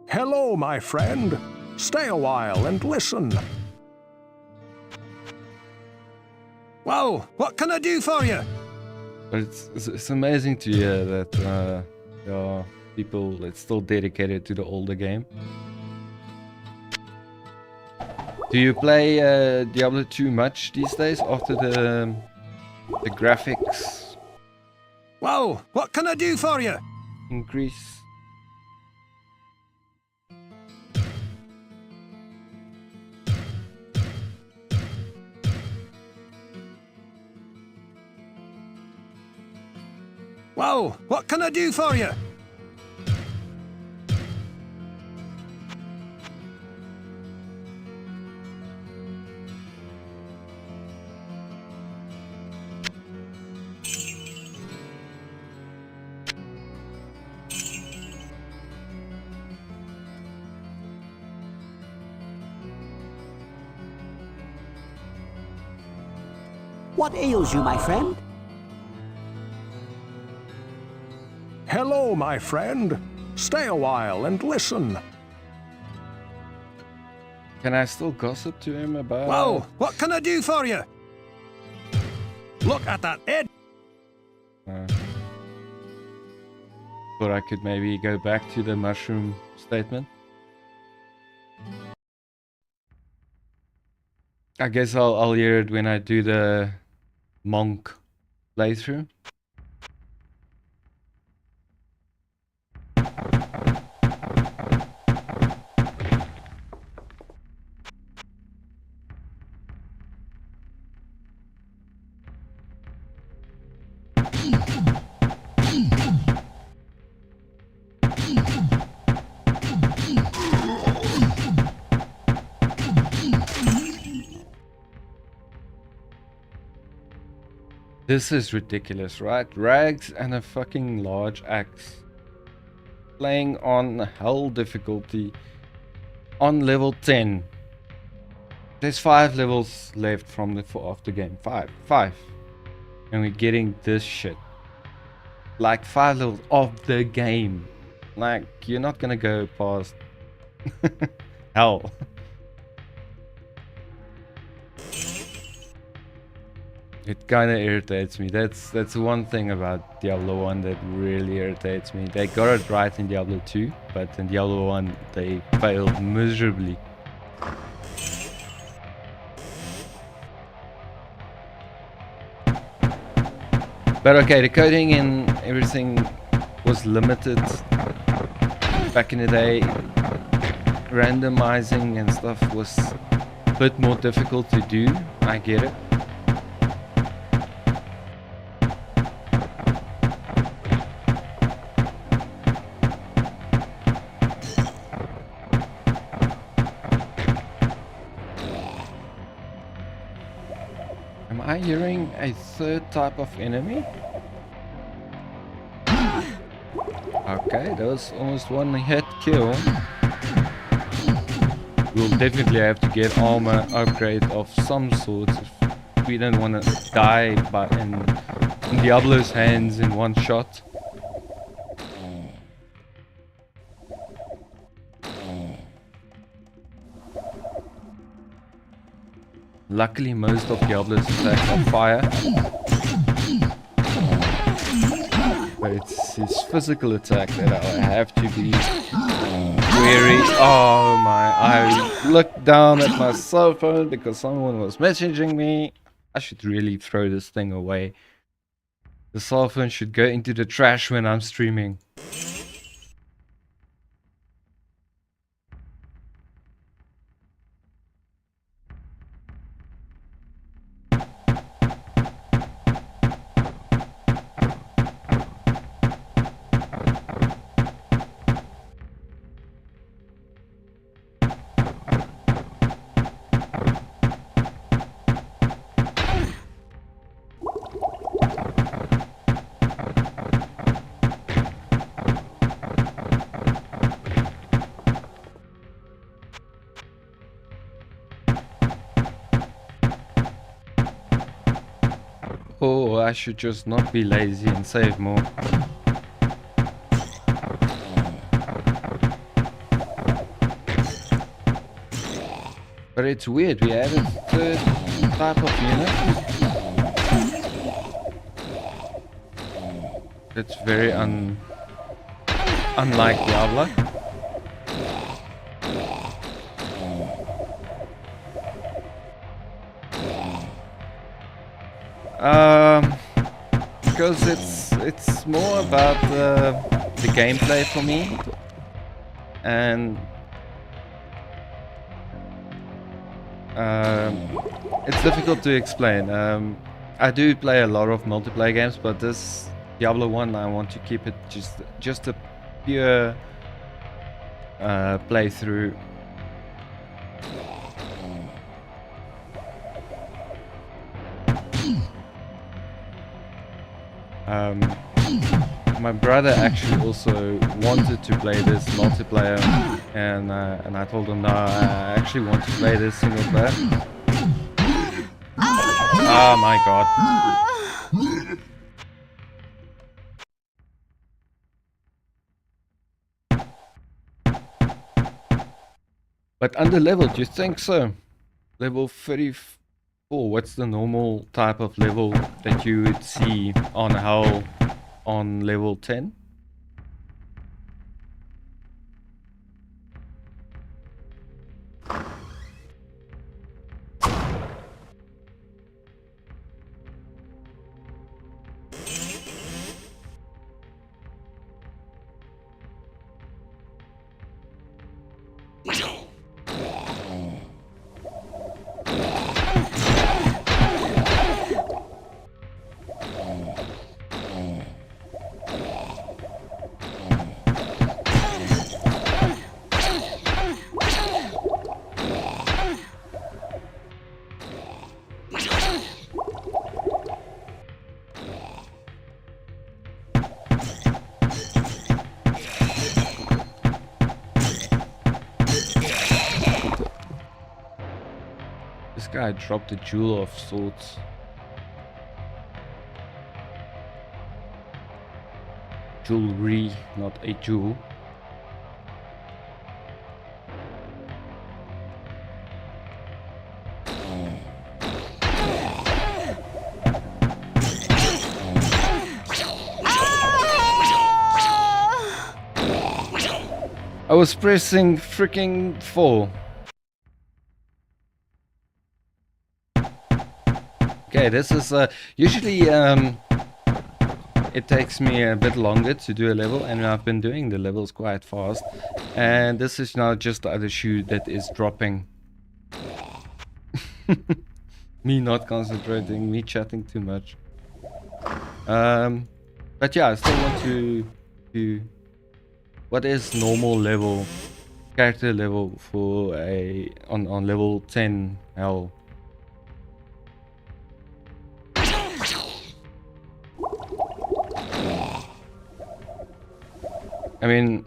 Hello, my friend. Stay a while and listen. Well, what can I do for you? But it's amazing to hear that there are people that's still dedicated to the older game. Do you play Diablo 2 much these days after the graphics Well, what can I do for you? increase? Well, what can I do for you? What ails you, my friend? Hello, my friend. Stay a while and listen. Can I still gossip to him about... Well, what can I do for you? Look at that head. Thought I could maybe go back to the mushroom statement. I guess I'll hear it when I do the monk playthrough. This is ridiculous, right? Rags and a fucking large axe. Playing on hell difficulty on level 10. There's 5 levels left from the after game. 5. And we're getting this shit. Like 5 levels of the game. Like, you're not gonna go past hell. It kind of irritates me. That's one thing about Diablo 1 that really irritates me. They got it right in Diablo 2, but in Diablo 1 they failed miserably. But okay, the coding and everything was limited back in the day. Randomizing and stuff was a bit more difficult to do. I get it. Am I hearing a third type of enemy? Okay, that was almost one hit kill. We'll definitely have to get armor upgrade of some sort if we don't want to die in Diablo's hands in one shot. Luckily, most of Diablo's attacks are fire. But it's his physical attack that I have to be wary. Oh my, I looked down at my cell phone because someone was messaging me. I should really throw this thing away. The cell phone should go into the trash when I'm streaming. Oh, I should just not be lazy and save more. But it's weird, we added a third type of unit. It's very unlike Diablo. Because it's more about the gameplay for me, and it's difficult to explain. I do play a lot of multiplayer games, but this Diablo 1 I want to keep it just a pure playthrough. My brother actually also wanted to play this multiplayer, and I told him no, I actually want to play this single player. Oh my god. But under-leveled, you think so? Level 34, what's the normal type of level that you would see on Hell on level 10? This guy dropped a jewel of sorts. Jewelry, not a jewel. was pressing freaking 4. Okay, this is usually it takes me a bit longer to do a level, and I've been doing the levels quite fast. And this is now just the other shoe that is dropping. Me not concentrating, me chatting too much. But yeah, I still want to do what is normal level, character level for a on level 10 hell. I mean,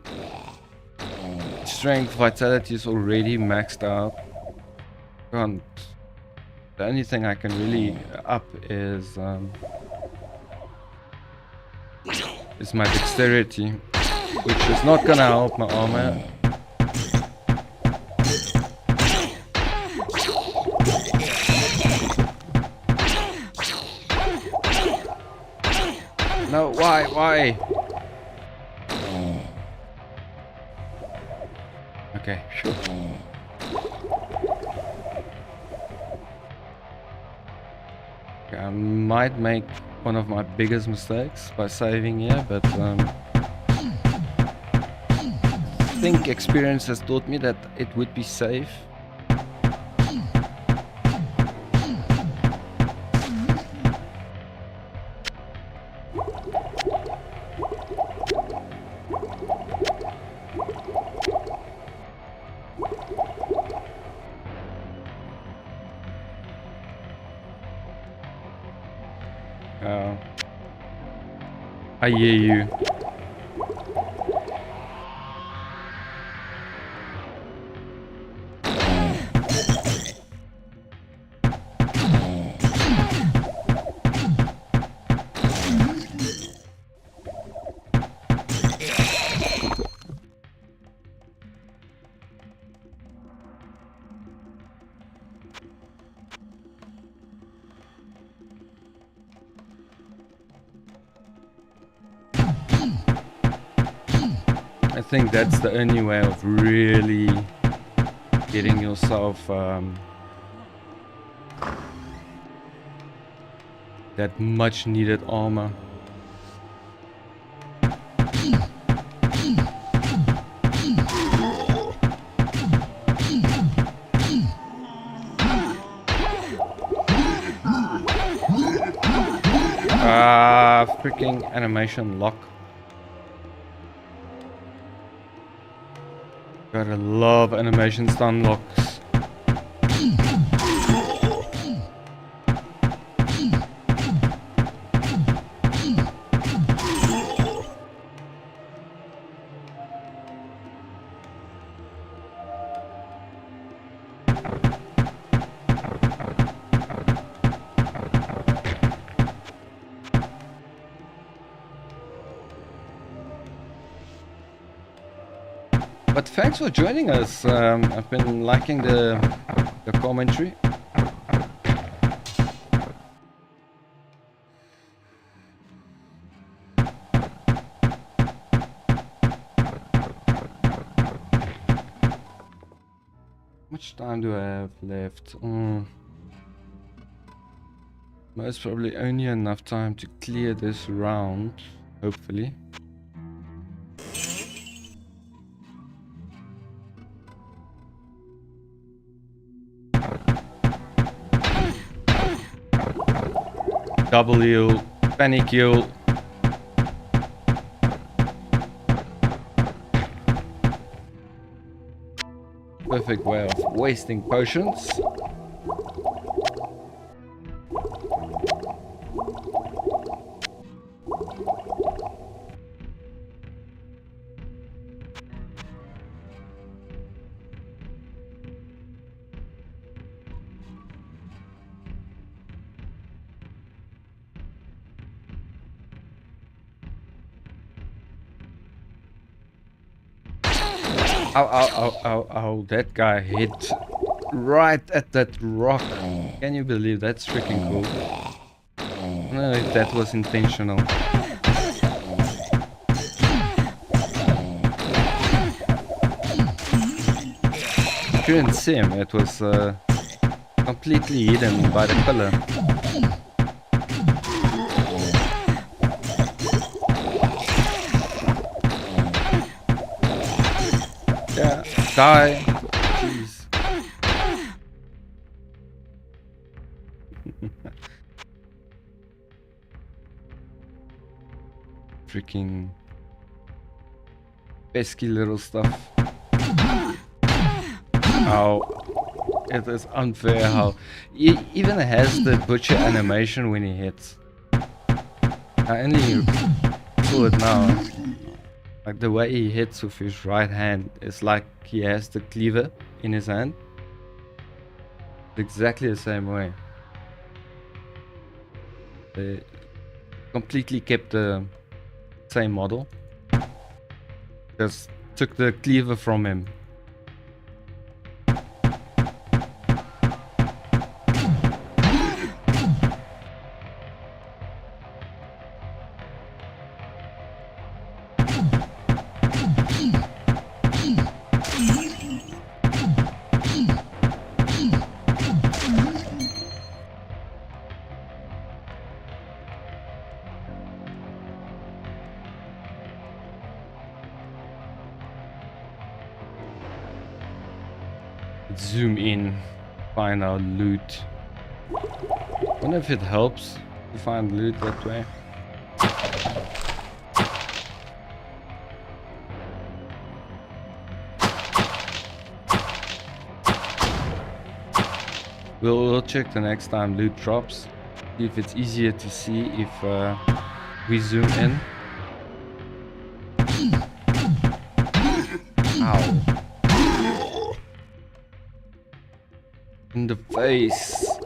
strength, vitality is already maxed out. The only thing I can really up is my dexterity, which is not gonna help my armor. No, why? Okay, sure. Okay, I might make one of my biggest mistakes by saving here, but I think experience has taught me that it would be safe. I hear you. I think that's the only way of really getting yourself that much needed armor. Freaking animation lock. Gotta love animation stun locks. But thanks for joining us. I've been liking the commentary. How much time do I have left? Most probably only enough time to clear this round, hopefully. Double heal, panic heal. Perfect way of wasting potions. Ow, that guy hit right at that rock. Can you believe that's freaking cool? I don't know if that was intentional. couldn't see him. It was completely hidden by the pillar. Yeah, die. Jeez. Freaking pesky little stuff. Ow. It is unfair how he even has the butcher animation when he hits. I only saw it now. Like the way he hits with his right hand is like he has the cleaver in his hand. Exactly the same way. They completely kept the same model. Just took the cleaver from him. Zoom in, find our loot. Wonder if it helps to find loot that way. We'll check the next time loot drops. See if it's easier to see if we zoom in. Ow. In the face.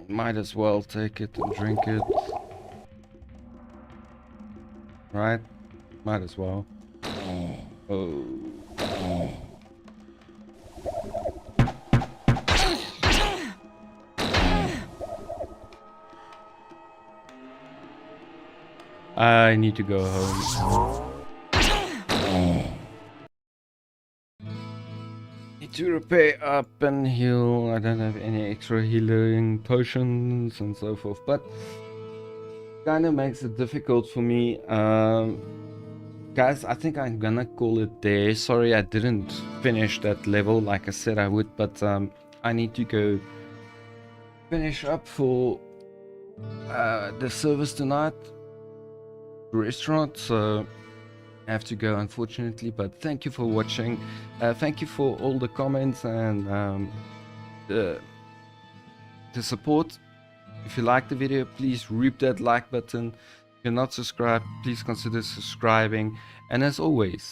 Might as well take it and drink it. Right? Might as well. Oh. I need to go home. To repair up and heal. I don't have any extra healing potions and so forth, but kind of makes it difficult for me. Guys, I think I'm gonna call it there. Sorry I didn't finish that level like I said I would, but I need to go finish up for the service tonight, restaurant, so I have to go unfortunately. But thank you for watching. Thank you for all the comments and the support. If you like the video, please rip that like button. If you're not subscribed, please consider subscribing. And as always,